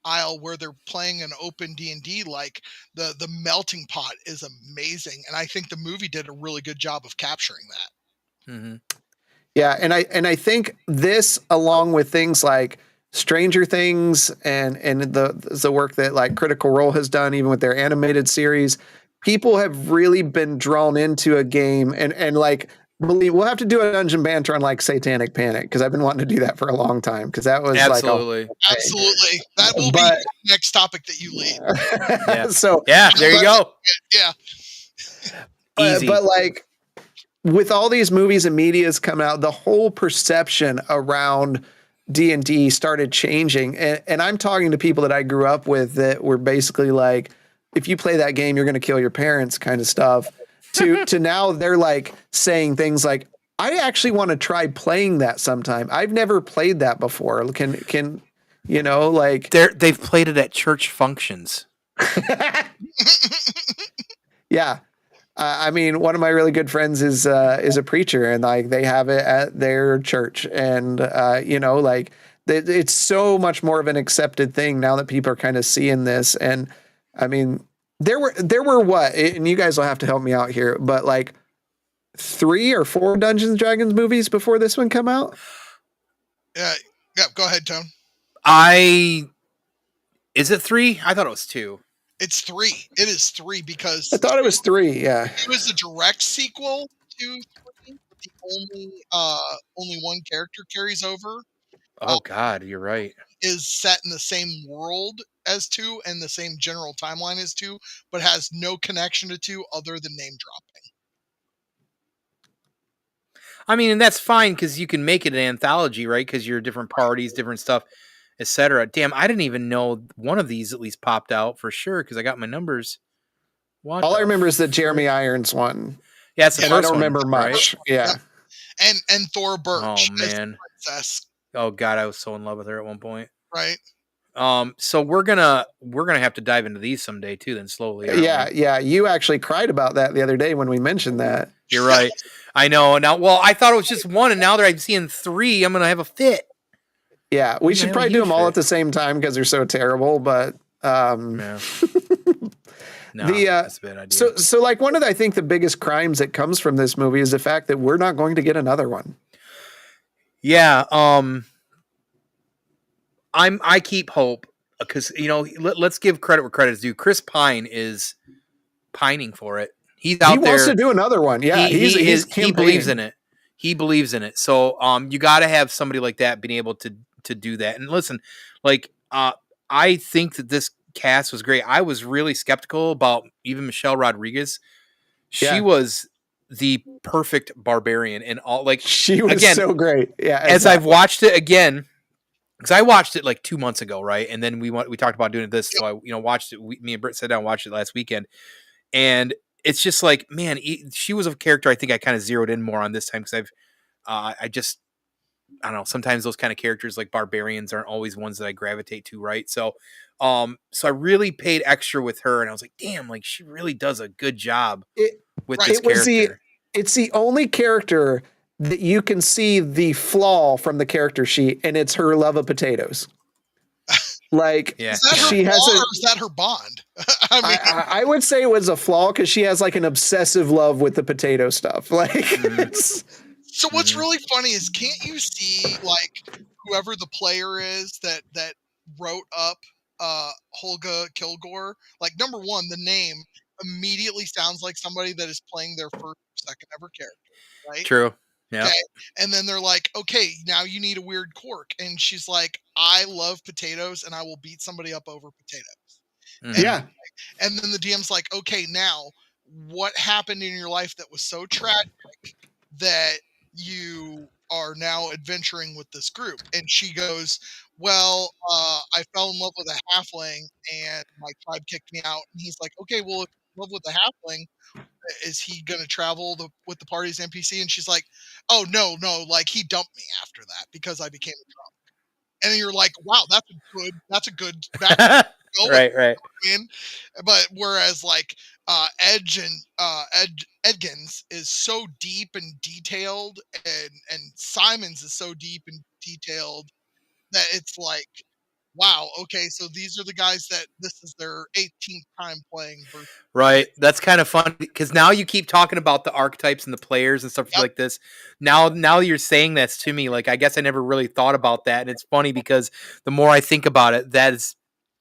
aisle where they're playing an open D&D, like the melting pot is amazing, and I think the movie did a really good job of capturing that. Mm-hmm. Yeah, and I think this, along with things like Stranger Things and the work that like Critical Role has done, even with their animated series, people have really been drawn into a game and like believe we'll have to do a dungeon banter on like Satanic Panic, because I've been wanting to do that for a long time, because that was absolutely that will be the next topic that you lead. Yeah. So there you go. Yeah. But like with all these movies and media's come out, the whole perception around D&D started changing. And I'm talking to people that I grew up with that were basically like, if you play that game, you're going to kill your parents kind of stuff. To now they're like saying things like, I actually want to try playing that sometime. I've never played that before. Can like they've played it at church functions. Yeah. I mean, one of my really good friends is a preacher, and like they have it at their church, and you know, like it's so much more of an accepted thing now that people are kind of seeing this. And I mean, there were what, and you guys will have to help me out here, but like 3 or 4 Dungeons and Dragons movies before this one come out. Yeah, go ahead, Tone. Is it 3? I thought it was 2. It's 3. It is 3 because I thought it was 3. Yeah, it was a direct sequel to 3. The only one character carries over. Oh God, you're right. Is set in the same world as 2 and the same general timeline as 2, but has no connection to 2 other than name dropping. I mean, and that's fine because you can make it an anthology, right? Because you're different parties, different stuff, etc. Damn, I didn't even know one of these at least popped out for sure because I got my numbers. All I remember is the Jeremy Irons one. Yeah, it's the first I don't one, remember much. Right? Yeah. And Thora Birch. Oh man. Princess. Oh God, I was so in love with her at one point. Right. So we're gonna have to dive into these someday too, then slowly. Yeah. You actually cried about that the other day when we mentioned that. You're right. I know. Now, well, I thought it was just 1, and now that I'm seeing 3, I'm gonna have a fit. Yeah, we should probably do them all at the same time because they're so terrible. But yeah. No, that's a bad idea. So like one of I think the biggest crimes that comes from this movie is the fact that we're not going to get another one. Yeah. I keep hope because let's give credit where credit is due. Chris Pine is pining for it. He wants to do another one. Yeah, he believes in it. He believes in it. So you got to have somebody like that being able to do that. And listen, like I think that this cast was great. I was really skeptical about even Michelle Rodriguez. She was the perfect barbarian and all. Like she was so great. Yeah, as I've watched it again. Because I watched it like 2 months ago, right? And then we talked about doing this, so I watched it. Me and Britt sat down and watched it last weekend, and it's just like, man, she was a character I think I kind of zeroed in more on this time because I don't know. Sometimes those kind of characters like barbarians aren't always ones that I gravitate to, right? So I really paid extra with her, and I was like, damn, like she really does a good job with this character. It's the only character that you can see the flaw from the character sheet, and it's her love of potatoes. Like she has or is that her bond? I mean, I would say it was a flaw because she has like an obsessive love with the potato stuff. Like, so what's really funny is can't you see like whoever the player is that wrote up Holga Kilgore? Like number one, the name immediately sounds like somebody that is playing their first or second ever character, right? True. Yeah. Okay. And then they're like, okay, now you need a weird quirk. And she's like, I love potatoes and I will beat somebody up over potatoes. Yeah. And then the DM's like, okay, now what happened in your life that was so tragic that you are now adventuring with this group? And she goes, well, I fell in love with a halfling and my tribe kicked me out. And he's like, okay, well, if you're in love with a halfling, is he going to travel with the party's NPC? And she's like, oh, no, like he dumped me after that because I became a drunk. And you're like, wow, that's a good back. Right. But whereas like Edge and Edgins is so deep and detailed and Simons is so deep and detailed that it's like, wow, okay, so these are the guys that this is their 18th time playing. Right. That's kind of fun because now you keep talking about the archetypes and the players and stuff like this. Now you're saying this to me. Like, I guess I never really thought about that. And it's funny because the more I think about it, that is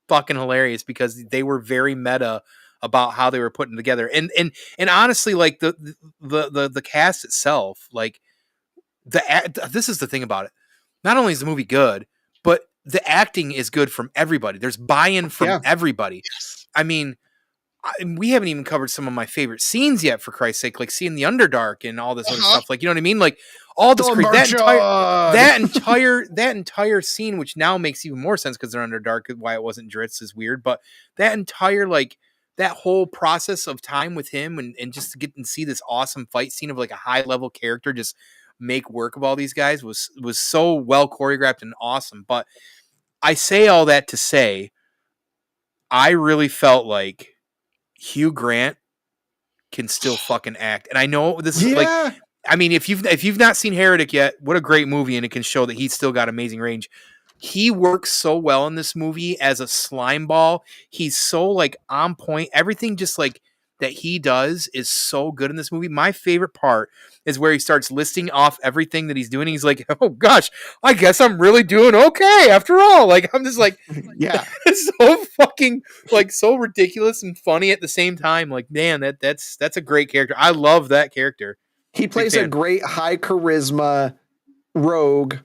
fucking hilarious because they were very meta about how they were putting together. And honestly, like the cast itself, like this is the thing about it. Not only is the movie good, but the acting is good from everybody. There's buy-in from everybody. Yes. I mean, we haven't even covered some of my favorite scenes yet, for Christ's sake, like seeing the Underdark and all this other stuff. Like, you know what I mean? Like all this that entire scene, which now makes even more sense because they're Underdark, why it wasn't Dritz is weird. But that entire, like, that whole process of time with him and just to get and see this awesome fight scene of like a high level character just make work of all these guys was so well choreographed and awesome. But I say all that to say, I really felt like Hugh Grant can still fucking act. And I know this is Yeah. like, I mean, if you've not seen Heretic yet, what a great movie, and it can show that he's still got amazing range. He works so well in this movie as a slime ball. He's so like on point. Everything just like that he does is so good in this movie. My favorite part is where he starts listing off everything that he's doing. He's like, "Oh gosh, I guess I'm really doing okay after all." Like I'm just like, Yeah, it's so fucking like so ridiculous and funny at the same time. Like, man, that's a great character. I love that character. he plays a great high charisma rogue.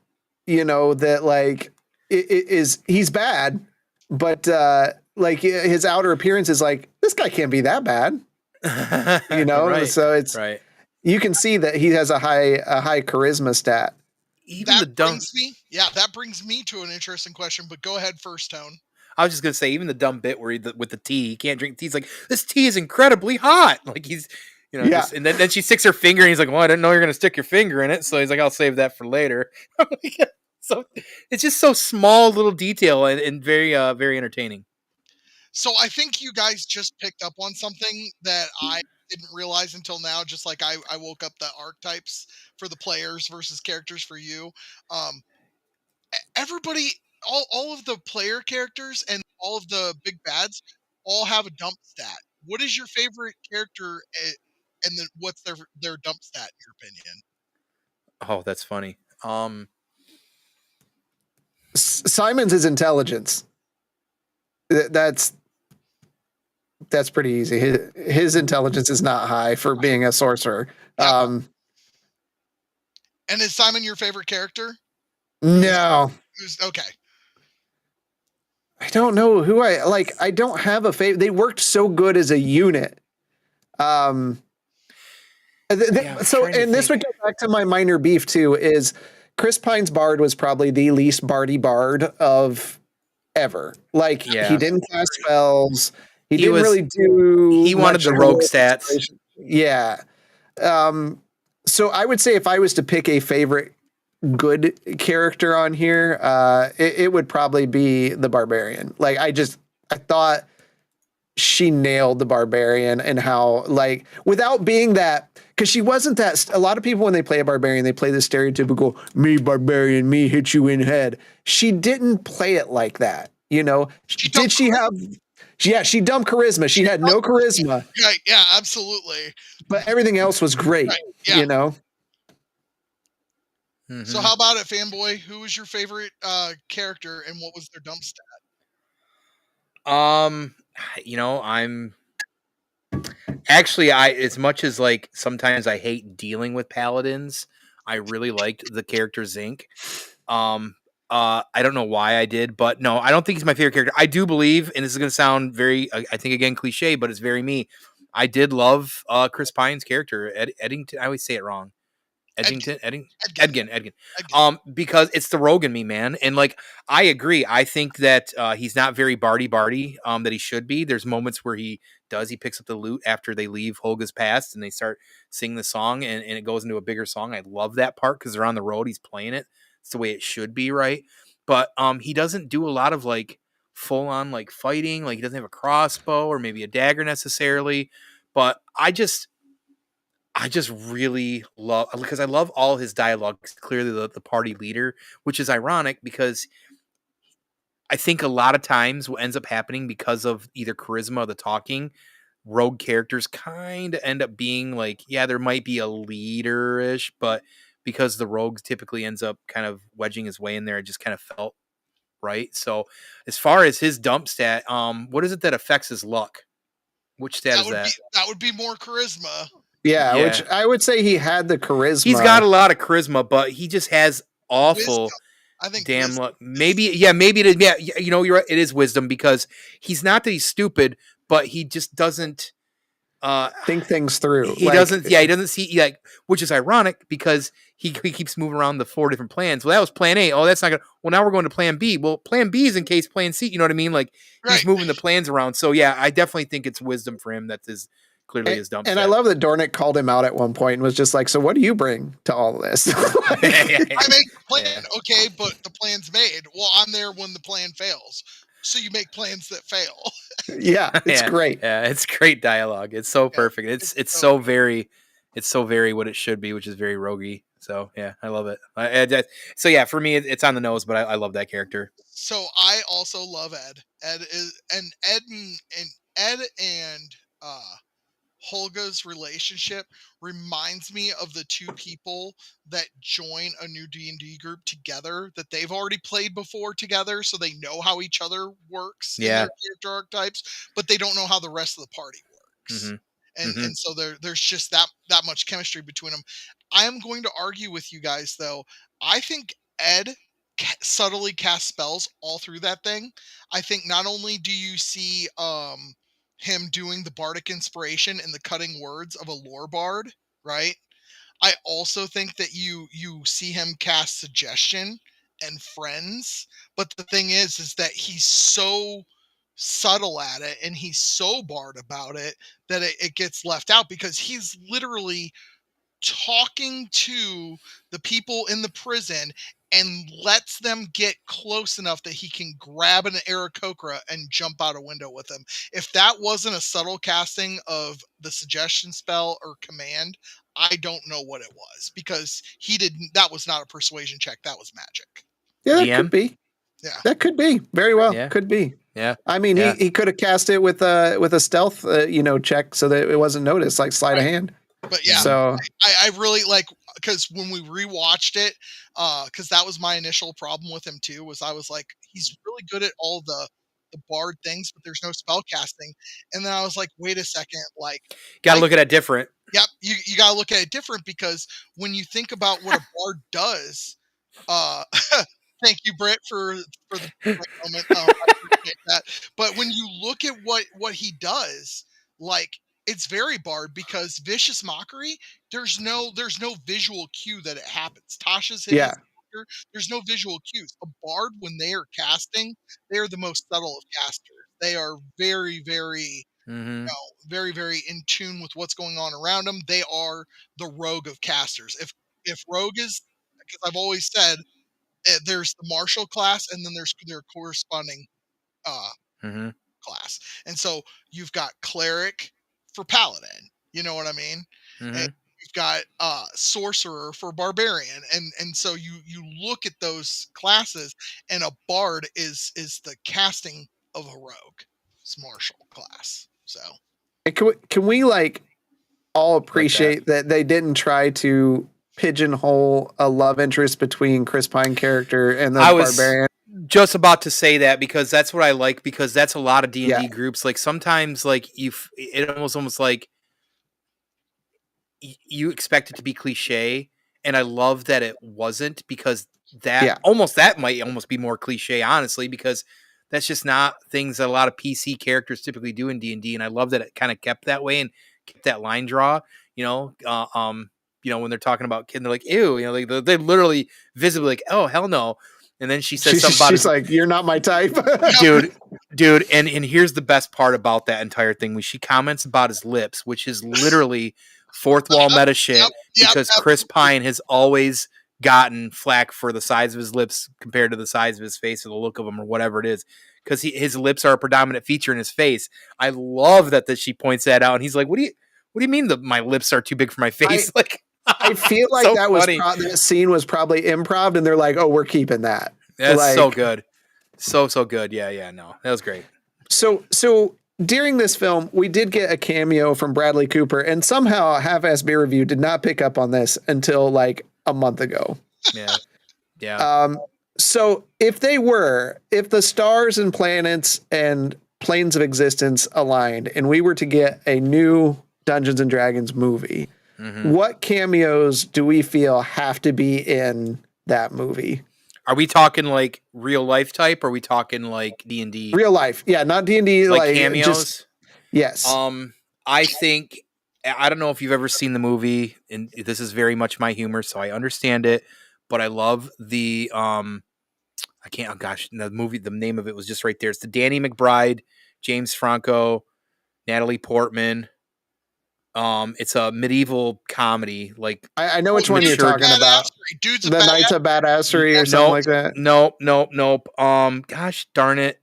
That like he's bad, but like his outer appearance is like, this guy can't be that bad. Right, so it's right. You can see that he has a high charisma stat. Even that brings me to an interesting question, but go ahead first, Tone. I was just gonna say, even the dumb bit where with the tea, he can't drink tea. He's like, this tea is incredibly hot. Like he's, Yeah. and then she sticks her finger, and he's like, well, I didn't know you're gonna stick your finger in it. So he's like, I'll save that for later. So it's just so small little detail and very very entertaining. So I think you guys just picked up on something that I didn't realize until now. Just like I woke up the archetypes for the players versus characters for you. Everybody, all of the player characters and all of the big bads all have a dump stat. What is your favorite character, and then what's their dump stat in your opinion? Oh, that's funny. Simon's his intelligence. That's pretty easy. His intelligence is not high for being a sorcerer. Yeah. And is Simon your favorite character? No. Okay. I don't know who I like. I don't have a favorite. They worked so good as a unit. So this would go back to my minor beef too, is Chris Pine's Bard was probably the least bardy bard of ever. Like he didn't cast spells. He didn't really do. He wanted the rogue stats. Yeah. So I would say if I was to pick a favorite good character on here, it would probably be the Barbarian. Like I thought she nailed the Barbarian, and how, like, without being that, because she wasn't that. A lot of people when they play a Barbarian, they play the stereotypical "me Barbarian, me hit you in head." She didn't play it like that. Did she have? Yeah, she dumped charisma. She had no charisma. Right. Yeah, absolutely. But everything else was great. Right. Yeah. Mm-hmm. So how about it, Fanboy? Who was your favorite character, and what was their dump stat? I'm actually, as much as like sometimes I hate dealing with paladins, I really liked the character Zinc. I don't know why I did, but no, I don't think he's my favorite character. I do believe, and this is going to sound very, I think again, cliche, but it's very me. I did love Chris Pine's character, Eddington. I always say it wrong. Edgin. Because it's the rogue in me, man. And like, I agree. I think that he's not very bardy, that he should be. There's moments where he picks up the loot after they leave Holga's past and they start singing the song and it goes into a bigger song. I love that part because they're on the road. He's playing it. It's the way it should be, right? But he doesn't do a lot of like full on like fighting. Like he doesn't have a crossbow or maybe a dagger necessarily. But I just really love, because I love all his dialogue. He's clearly the party leader, which is ironic because I think a lot of times what ends up happening because of either charisma or the talking, rogue characters kind of end up being like, yeah, there might be a leader-ish, but because the rogue typically ends up kind of wedging his way in there, it just kind of felt right. So as far as his dump stat, what is it that affects his luck? Which stat is that? That would be more charisma. Yeah, which I would say he had the charisma. He's got a lot of charisma, but he just has awful wisdom. I think damn wisdom. luck. Maybe it is. Yeah, you're right. It is wisdom because he's not that he's stupid, but he just doesn't think things through. He doesn't. Yeah, he doesn't see. Like, which is ironic because he keeps moving around the 4 different plans. Well, that was plan A. Oh, that's not good. Well, now we're going to plan B. Well, plan B is in case plan C. You know what I mean? Like he's moving the plans around. So yeah, I definitely think it's wisdom for him. That's his. Clearly his dump. And I love that Dornick called him out at one point and was just like, so what do you bring to all of this? I make a plan, okay, but the plan's made. Well, I'm there when the plan fails. so you make plans that fail. Yeah, it's great. Yeah, it's great dialogue. It's so perfect. It's so very what it should be, which is very roguey. So yeah, I love it. So yeah, for me, it's on the nose, but I love that character. So I also love Ed. Ed and Holga's relationship reminds me of the two people that join a new D&D group together that they've already played before together, so they know how each other works in their character archetypes, but they don't know how the rest of the party works. And so there's just that much chemistry between them. I am going to argue with you guys, though. I think Ed subtly casts spells all through that thing. I think not only do you see him doing the bardic inspiration and the cutting words of a lore bard, right? I also think that you see him cast suggestion and friends, but the thing is that he's so subtle at it and he's so bard about it that it gets left out because he's literally talking to the people in the prison and lets them get close enough that he can grab an Aarakocra and jump out a window with them. If that wasn't a subtle casting of the suggestion spell or command, I don't know what it was, because he didn't. That was not a persuasion check. That was magic. Yeah, that could be. Yeah, that could be very well. Yeah. Could be. Yeah, I mean, he could have cast it with a stealth, check so that it wasn't noticed, like sleight of hand. But yeah, so I really like, because when we rewatched it, because that was my initial problem with him too, was I was like, he's really good at all the bard things, but there's no spell casting. And then I was like, wait a second, like, gotta look at it different. Yep, you gotta look at it different, because when you think about what a bard does, thank you, Britt, for the moment. I appreciate that. But when you look at what he does, like, it's very bard, because vicious mockery, there's no visual cue that it happens. Tasha's hitting character, there's no visual cues. A bard, when they are casting, they are the most subtle of casters. They are very, very very, very in tune with what's going on around them. They are the rogue of casters. If rogue is, because I've always said, there's the martial class and then there's their corresponding class. And so you've got cleric for paladin, you know what I mean? And you've got sorcerer for barbarian, and so you look at those classes, and a bard is the casting of a rogue. It's martial class. So can we like all appreciate that they didn't try to pigeonhole a love interest between Chris Pine character and the barbarian? Just about to say that, because that's what I like, because that's a lot of D&D groups. Like sometimes, like it almost like you expect it to be cliche, and I love that it wasn't, because that might almost be more cliche, honestly, because that's just not things that a lot of PC characters typically do in D&D, and I love that it kind of kept that way and kept that line draw. When they're talking about kid, they're like, ew, like they literally visibly like, oh hell no. And then she says something about she's like, you're not my type. dude. And here's the best part about that entire thing. When she comments about his lips, which is literally fourth wall meta shit, because Chris Pine has always gotten flack for the size of his lips compared to the size of his face or the look of him or whatever it is, because his lips are a predominant feature in his face. I love that she points that out, and he's like, what do you mean that my lips are too big for my face? I feel like that that scene was probably improv, and they're like, "Oh, we're keeping that." That's so good, so good. Yeah, no, that was great. So during this film, we did get a cameo from Bradley Cooper, and somehow Half-Ass Beer Review did not pick up on this until like a month ago. Yeah. So if the stars and planets and planes of existence aligned, and we were to get a new Dungeons and Dragons movie, what cameos do we feel have to be in that movie? Are we talking like real life type, or are we talking like D&D? Real life. Yeah, not D&D. Like cameos? Yes. I think, I don't know if you've ever seen the movie, and this is very much my humor, so I understand it, but I love the, the movie, the name of it was just right there. It's the Danny McBride, James Franco, Natalie Portman. It's a medieval comedy. Like I know which one you're talking about. The Knights of Badassery or something like that. Nope. Gosh darn it.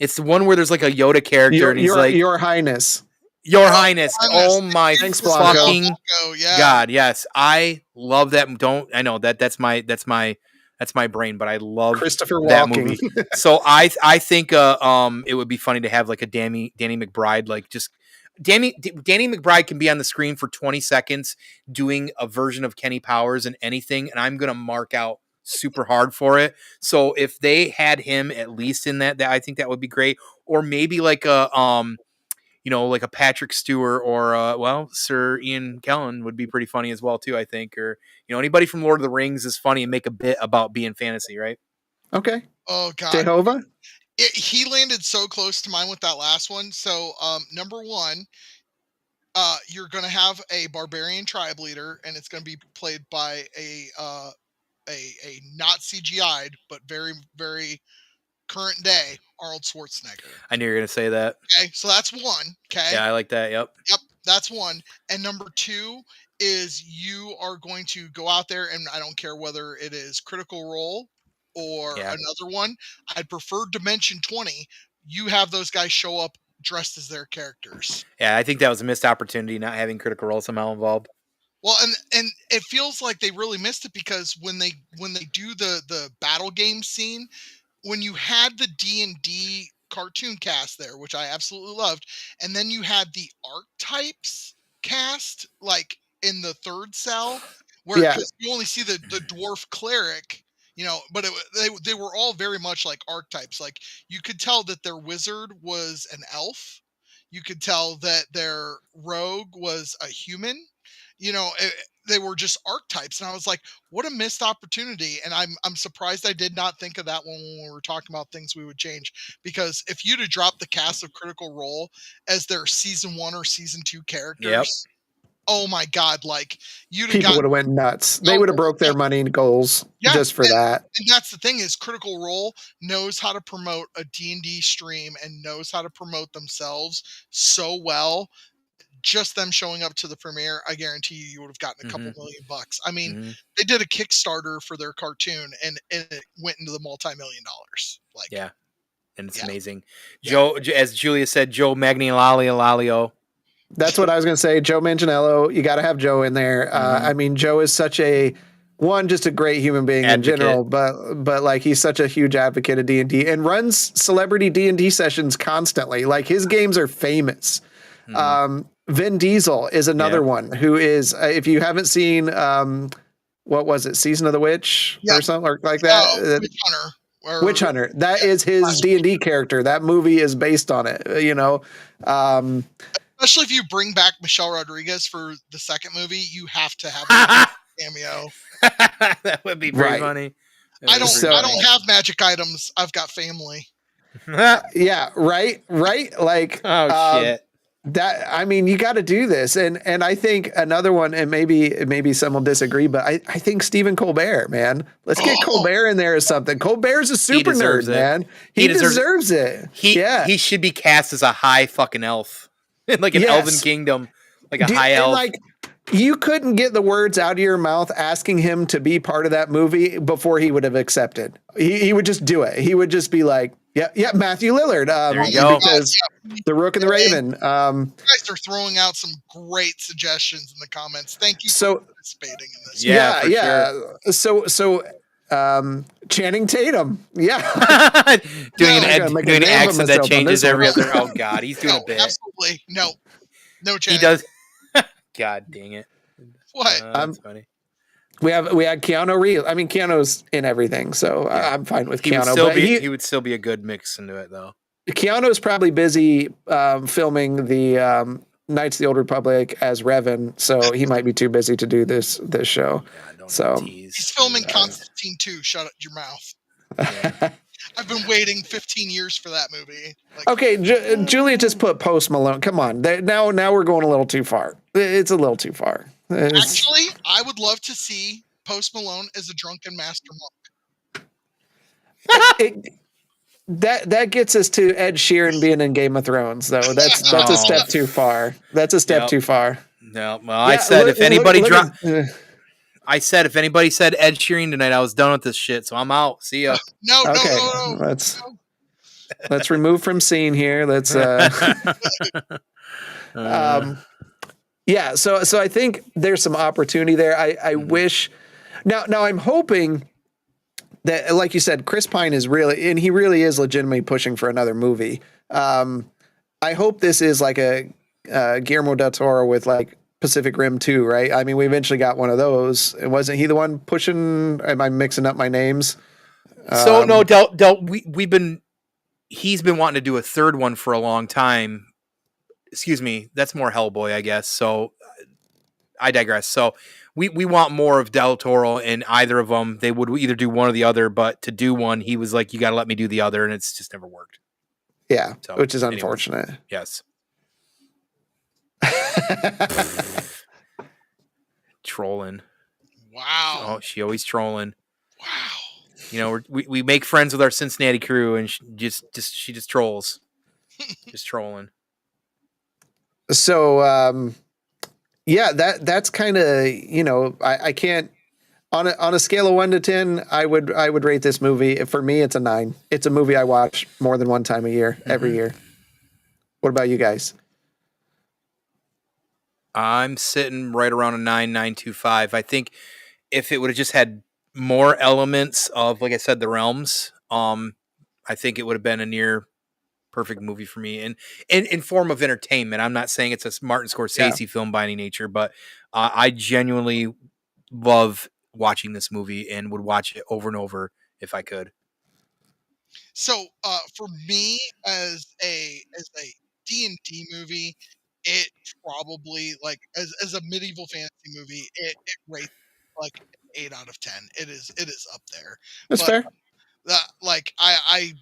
It's the one where there's like a Yoda character, and he's like, Your Highness. Your Highness. Highness. Oh my Thanks, Blanco. fucking Yeah. God. Yes. I love that. I know that's my brain, but I love Christopher that Walken. movie. So I think it would be funny to have like a Danny McBride, like just Danny McBride can be on the screen for 20 seconds doing a version of Kenny Powers in anything, and I'm gonna mark out super hard for it. So if they had him at least in that I think that would be great. Or maybe like a like a Patrick Stewart or Sir Ian Kellen would be pretty funny as well too, I think. Or anybody from Lord of the Rings is funny and make a bit about being fantasy, right? Okay. Oh God. Jehovah? He landed so close to mine with that last one. So number one, you're gonna have a barbarian tribe leader, and it's gonna be played by a not CGI'd but very, very current day Arnold Schwarzenegger. I knew you were gonna say that. Okay, so that's one. Okay. Yeah, I like that. Yep, that's one. And number two is you are going to go out there, and I don't care whether it is Critical Role or another one. I'd prefer Dimension 20. You have those guys show up dressed as their characters. Yeah, I think that was a missed opportunity not having Critical Role somehow involved. Well, and it feels like they really missed it, because when they do the battle game scene, when you had the D&D cartoon cast there, which I absolutely loved, and then you had the archetypes cast like in the third cell, where you only see the dwarf cleric, but they were all very much like archetypes. Like you could tell that their wizard was an elf, you could tell that their rogue was a human. They were just archetypes, and I was like, what a missed opportunity. And I'm surprised I did not think of that one when we were talking about things we would change, because if you'd have dropped the cast of Critical Role as their season 1 or season 2 characters, oh my God, like people would have went nuts. They would have broke their money goals just for that. And that's the thing, is Critical Role knows how to promote a D&D stream and knows how to promote themselves so well. Just them showing up to the premiere, I guarantee you would have gotten a couple $1,000,000. I mean, they did a Kickstarter for their cartoon, and it went into the multi-million dollars. Like, and it's amazing. Joe, as Julia said, Joe Magnilalio. That's what I was going to say. Joe Manganiello. You got to have Joe in there. I mean, Joe is such just a great human being in general, but like he's such a huge advocate of D&D and runs celebrity D&D sessions constantly. Like his games are famous. Vin Diesel is another one who is, if you haven't seen, what was it, Season of the Witch or something like that? Witch Hunter. Witch Hunter. That is his D&D character. That movie is based on it, Especially if you bring back Michelle Rodriguez for the second movie, you have to have a cameo. That would be pretty funny. I don't have magic items. I've got family. Yeah, right. Like, shit. That, I mean, you got to do this. And I think another one, and maybe some will disagree, but I think Stephen Colbert, man, let's get Colbert in there or something. Colbert's a super nerd, man. He deserves it. He should be cast as a high fucking elf in like an elven kingdom, like a high elf. Like, you couldn't get the words out of your mouth asking him to be part of that movie before he would have accepted. He would just do it. He would just be like, yeah, Matthew Lillard. There you go. Because The Rook and the Raven. You guys are throwing out some great suggestions in the comments. Thank you for participating in this. Yeah. So Channing Tatum. Yeah. doing an accent that changes every other. Oh God, he's doing a bit. Absolutely. No Channing. He does. God dang it. What? That's funny. We had Keanu Reeves. I mean, Keanu's in everything, so I'm fine with Keanu. He would still be a good mix into it, though. Keanu's probably busy filming the Knights of the Old Republic as Revan, so he might be too busy to do this show. Yeah, he's filming Constantine 2. Shut up your mouth. Yeah. I've been waiting 15 years for that movie. Okay, Julia just put Post Malone. Come on, now we're going a little too far. It's a little too far. Actually, I would love to see Post Malone as a drunken master monk. That gets us to Ed Sheeran being in Game of Thrones, though. That's a step too far. That's a step too far. No, well, I said if anybody I said if anybody said Ed Sheeran tonight, I was done with this shit. So I'm out. See ya. No. let's remove from scene here. Let's yeah, so I think there's some opportunity there. I wish now I'm hoping that, like you said, Chris Pine is really, and he really is legitimately pushing for another movie. I hope this is like a Guillermo del Toro with like Pacific Rim 2, right? I mean, we eventually got one of those. And wasn't he the one pushing? Am I mixing up my names? So no, he's been wanting to do a third one for a long time. Excuse me, that's more Hellboy, I guess. So I digress. So we want more of Del Toro in either of them. They would either do one or the other, but to do one, he was like, you got to let me do the other. And it's just never worked. Yeah. So, which is unfortunate. Yes. Trolling. Wow. Oh, she always trolling. Wow. You know, we make friends with our Cincinnati crew, and she just trolls. Just trolling. So yeah, that's kind of, you know, I can't, on a scale of 1 to 10, I would rate this movie. For me, it's a 9. It's a movie I watch more than one time a year, every year. What about you guys? I'm sitting right around a 9.925. I think if it would have just had more elements of, like I said, the realms, I think it would have been a near perfect movie for me. And in form of entertainment, I'm not saying it's a Martin Scorsese film by any nature, but I genuinely love watching this movie and would watch it over and over if I could. So for me, as a D&D movie, it probably, like, as a medieval fantasy movie, it rates like an 8 out of 10. It is up there. That's But fair. like I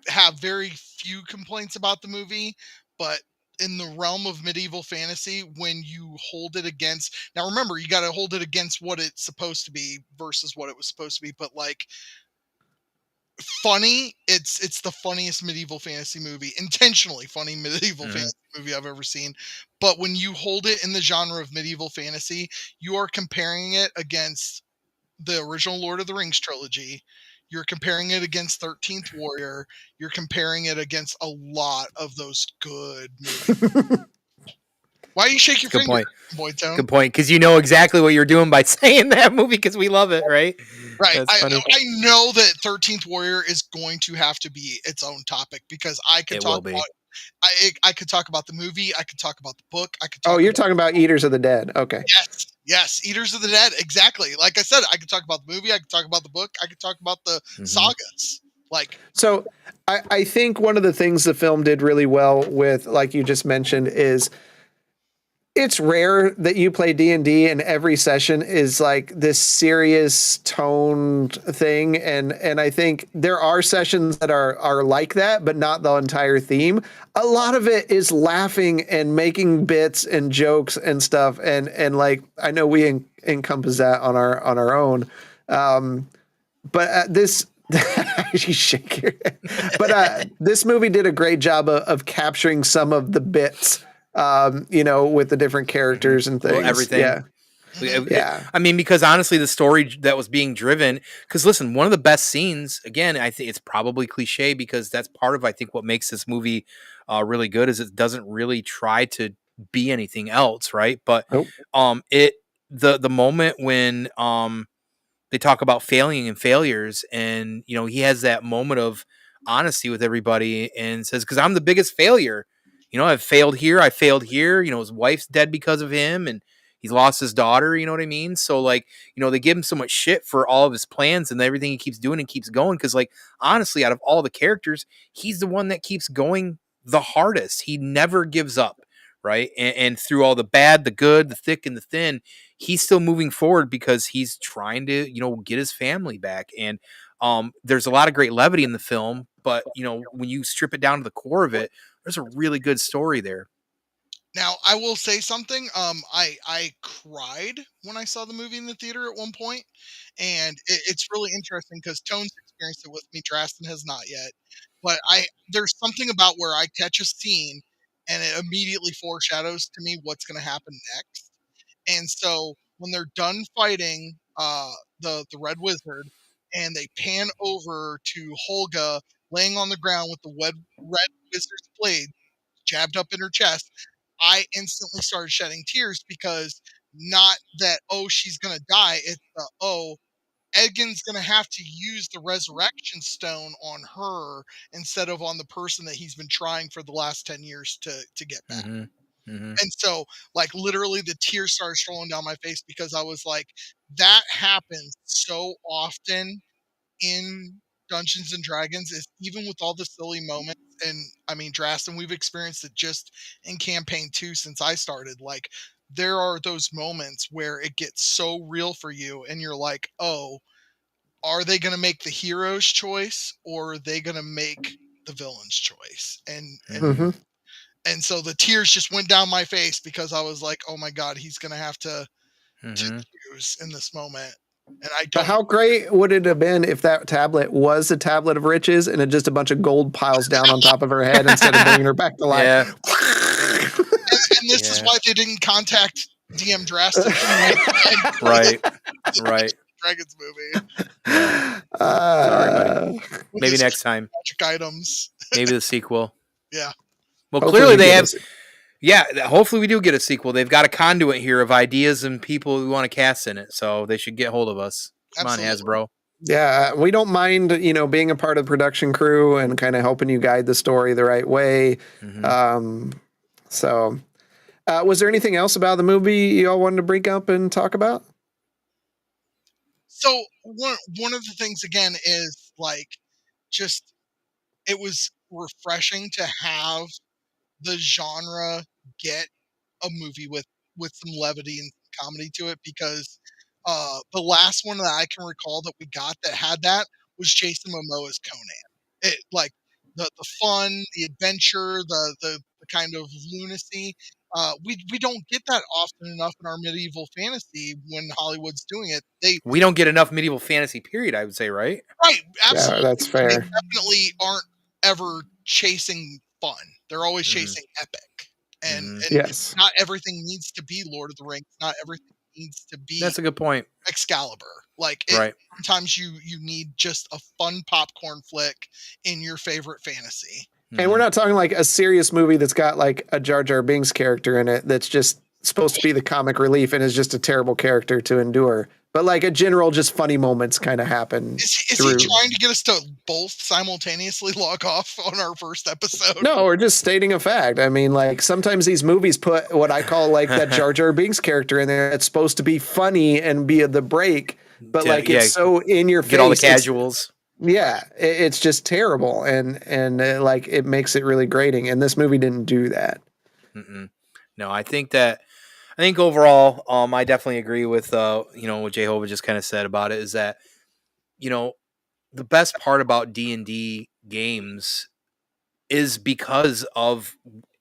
have very few complaints about the movie, but in the realm of medieval fantasy, when you hold it against, now remember, you got to hold it against what it's supposed to be versus what it was supposed to be, but like, funny, it's the funniest medieval fantasy movie, intentionally funny medieval fantasy movie I've ever seen. But when you hold it in the genre of medieval fantasy, you are comparing it against the original Lord of the Rings trilogy. You're comparing it against 13th Warrior. You're comparing it against a lot of those good movies. Why do you shake your finger, Boytone? Good point, because you know exactly what you're doing by saying that movie, because we love it, right? Right. That's funny. I know that 13th Warrior is going to have to be its own topic, because I could talk about I could talk about the movie, I could talk about the book, I could talk you're talking about Eaters of the Dead. Okay. Yes, Eaters of the Dead, exactly. Like I said, I could talk about the movie, I could talk about the book, I could talk about the sagas. Like, so I think one of the things the film did really well with, like you just mentioned, is it's rare that you play D&D and every session is like this serious toned thing. And I think there are sessions that are like that, but not the entire theme. A lot of it is laughing and making bits and jokes and stuff. And like, I know we encompass that on our own. But this, you shake your head. But this movie did a great job of capturing some of the bits, you know, with the different characters and things. Well, everything. Yeah. Yeah. I mean, because honestly, the story that was being driven, because listen, one of the best scenes, again, I think it's probably cliche, because that's part of, I think, what makes this movie really good, is it doesn't really try to be anything else. Right. But the moment when they talk about failing and failures, and you know, he has that moment of honesty with everybody and says, because I'm the biggest failure, you know, I've failed here, I failed here, you know, his wife's dead because of him, and he's lost his daughter, you know what I mean? So like, you know, they give him so much shit for all of his plans and everything he keeps doing and keeps going, because like, honestly, out of all the characters, he's the one that keeps going the hardest. He never gives up, right? And through all the bad, the good, the thick and the thin, he's still moving forward because he's trying to, you know, get his family back. And there's a lot of great levity in the film, but you know, when you strip it down to the core of it, there's a really good story there. now I will say something. I cried when I saw the movie in the theater at one point, and it's really interesting because Tone's experienced it with me. Drastin has not yet, but there's something about where I catch a scene and it immediately foreshadows to me what's going to happen next. And so when they're done fighting the Red Wizard, and they pan over to Holga laying on the ground with the red wizard's blade jabbed up in her chest, I instantly started shedding tears because not that, oh, she's going to die. It's Edgin's going to have to use the resurrection stone on her instead of on the person that he's been trying for the last 10 years to get back. And so, like, literally the tears started rolling down my face because I was like, that happens so often in Dungeons and Dragons, is even with all the silly moments. And I mean, Drastin, we've experienced it just in campaign 2 since I started. Like, there are those moments where it gets so real for you and you're like, oh, are they going to make the hero's choice or are they going to make the villain's choice? And so the tears just went down my face because I was like, oh my God, he's going to have to choose in this moment. And I don't. But how great would it have been if that tablet was a tablet of riches and it just a bunch of gold piles down on top of her head instead of bringing her back to life? Yeah. And this is why they didn't contact DM Drastic. Right. Dragons movie. Sorry, buddy. Maybe next time. Magic items. Maybe the sequel. Yeah. Well, hopefully clearly they have. Yeah, hopefully we do get a sequel. They've got a conduit here of ideas and people who want to cast in it, so they should get hold of us. Come on, Hasbro. Yeah, we don't mind, being a part of the production crew and kind of helping you guide the story the right way. So, was there anything else about the movie you all wanted to bring up and talk about? So one of the things again is like, just it was refreshing to have the genre get a movie with some levity and comedy to it, because the last one that I can recall that we got that had that was Jason Momoa's Conan. It, like, the fun, the adventure, the kind of lunacy. We don't get that often enough in our medieval fantasy when Hollywood's doing it. We don't get enough medieval fantasy, period, I would say, right? Right, absolutely. Yeah, that's fair. They definitely aren't ever chasing fun. They're always chasing epic. And yes, not everything needs to be Lord of the Rings. Not everything needs to be. That's a good point. Excalibur. Like, sometimes you need just a fun popcorn flick in your favorite fantasy. And we're not talking like a serious movie that's got like a Jar Jar Binks character in it that's just supposed to be the comic relief and is just a terrible character to endure. But like a general, just funny moments kind of happen. Is he trying to get us to both simultaneously log off on our first episode? No, we're just stating a fact. I mean, like, sometimes these movies put what I call like that Jar Jar Binks character in there that's supposed to be funny and be the break, but like it's so in your face. Get all the casuals. It's just terrible, and like it makes it really grating. And this movie didn't do that. No, I think overall, I definitely agree with what Jehovah just kind of said about it. Is that the best part about D&D games is because of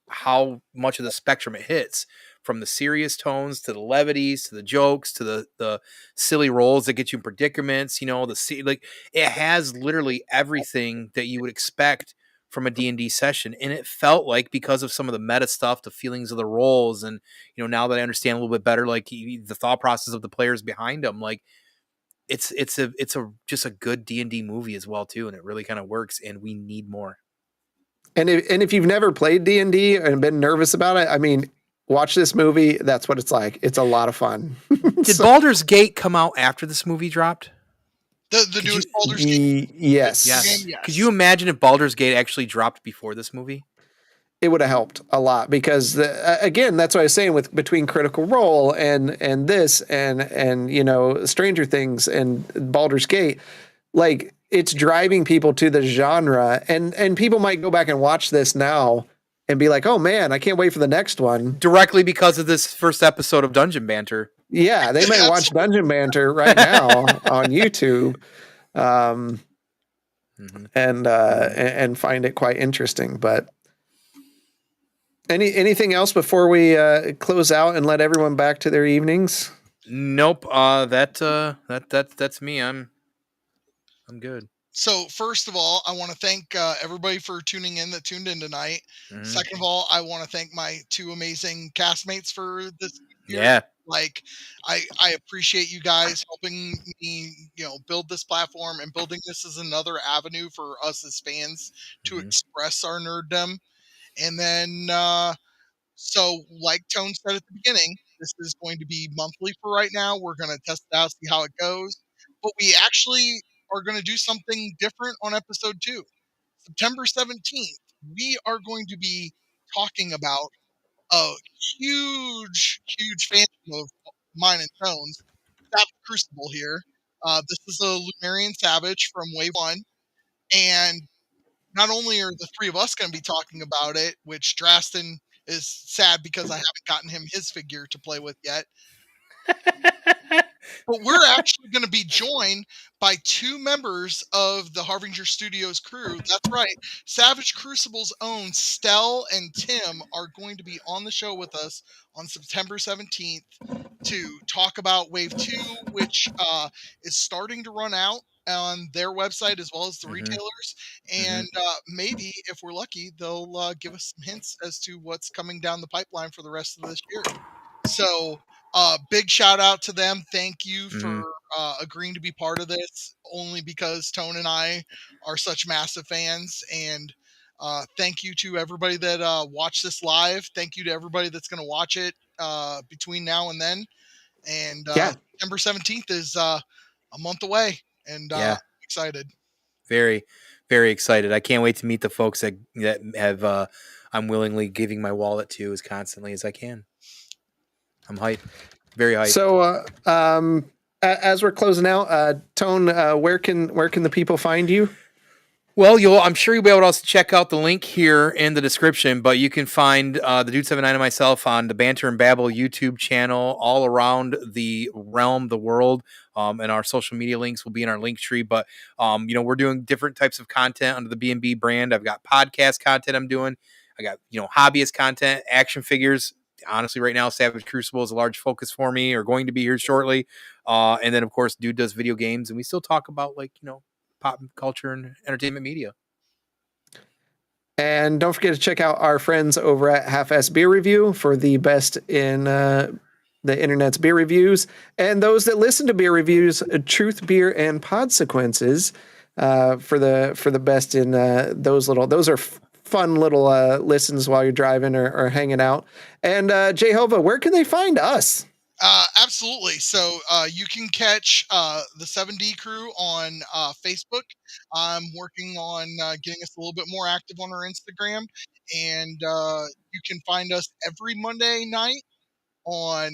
how much of the spectrum it hits, from the serious tones to the levities to the jokes to the silly roles that get you in predicaments. It has literally everything that you would expect from a D&D session. And it felt like, because of some of the meta stuff, the feelings of the roles, and now that I understand a little bit better, like the thought process of the players behind them, like it's just a good D&D movie as well too, and it really kind of works, and we need more. And if you've never played D&D and been nervous about it, I mean, watch this movie. That's what it's like. It's a lot of fun. Did Baldur's Gate come out after this movie dropped? The newest Baldur's Gate? Yes. Could you imagine if Baldur's Gate actually dropped before this movie? It would have helped a lot, because again, that's what I was saying with between Critical Role and this and Stranger Things and Baldur's Gate, like, it's driving people to the genre, and people might go back and watch this now and be like, oh man, I can't wait for the next one. Directly because of this first episode of Dungeon Banter. Yeah, they may watch Dungeon Banter right now on YouTube, and find it quite interesting. But anything else before we close out and let everyone back to their evenings? Nope. That's me. I'm good. So first of all, I want to thank everybody for tuned in tonight. Second of all, I want to thank my two amazing castmates for this year. Yeah. Like, I appreciate you guys helping me, build this platform and building this as another avenue for us as fans to express our nerddom. And then, so like Tone said at the beginning, this is going to be monthly for right now. We're going to test it out, see how it goes. But we actually are going to do something different on episode 2. September 17th, we are going to be talking about a huge fandom of mine and Tone's, Savage Crucible here. This is a Lumerian Savage from Wave 1. And not only are the three of us going to be talking about it, which Drastin is sad because I haven't gotten him his figure to play with yet, but we're actually going to be joined by 2 members of the Harbinger Studios crew. That's right. Savage Crucible's own Stell and Tim are going to be on the show with us on September 17th to talk about Wave 2, which is starting to run out on their website as well as the retailers. And maybe, if we're lucky, they'll give us some hints as to what's coming down the pipeline for the rest of this year. So big shout out to them. Thank you for agreeing to be part of this, only because Tone and I are such massive fans. And thank you to everybody that watched this live. Thank you to everybody that's going to watch it between now and then. And September 17th is a month away, and I'm excited. Very, very excited. I can't wait to meet the folks that have I'm willingly giving my wallet to as constantly as I can. I'm hyped. Very hyped. So as we're closing out, Tone, where can the people find you? Well, I'm sure you'll be able to also check out the link here in the description, but you can find the Dude 79 and myself on the Banter and Babble YouTube channel all around the realm, the world, and our social media links will be in our link tree. But, we're doing different types of content under the B&B brand. I've got podcast content I'm doing. I got, hobbyist content, action figures. Honestly, right now, Savage Crucible is a large focus for me, or going to be here shortly. And then, of course, Dude does video games, and we still talk about, pop culture and entertainment media. And don't forget to check out our friends over at Half-Ass Beer Review for the best in the internet's beer reviews. And those that listen to beer reviews, Truth Beer and Podsequences for the best in those are fun little listens while you're driving or hanging out. And Jehovah, where can they find us? Absolutely. So you can catch the 7D crew on Facebook. I'm working on getting us a little bit more active on our Instagram. And you can find us every Monday night on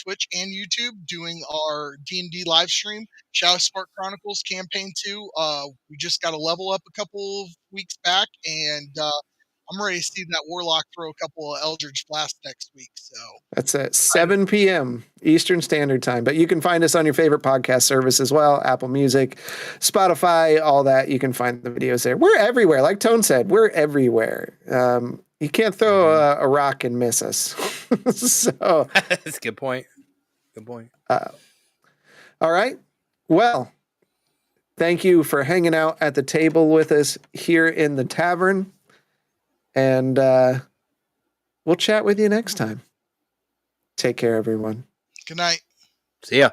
Twitch and YouTube doing our D&D live stream, Shadow Spark Chronicles Campaign 2. We just got a level up a couple of weeks back, and I'm ready to see that Warlock throw a couple of Eldritch Blasts next week. So that's at 7 p.m. Eastern Standard Time. But you can find us on your favorite podcast service as well, Apple Music, Spotify, all that. You can find the videos there. We're everywhere. Like Tone said, we're everywhere. You can't throw a rock and miss us. So that's a good point. Good point. All right. Well, thank you for hanging out at the table with us here in the tavern. And we'll chat with you next time. Take care, everyone. Good night. See ya.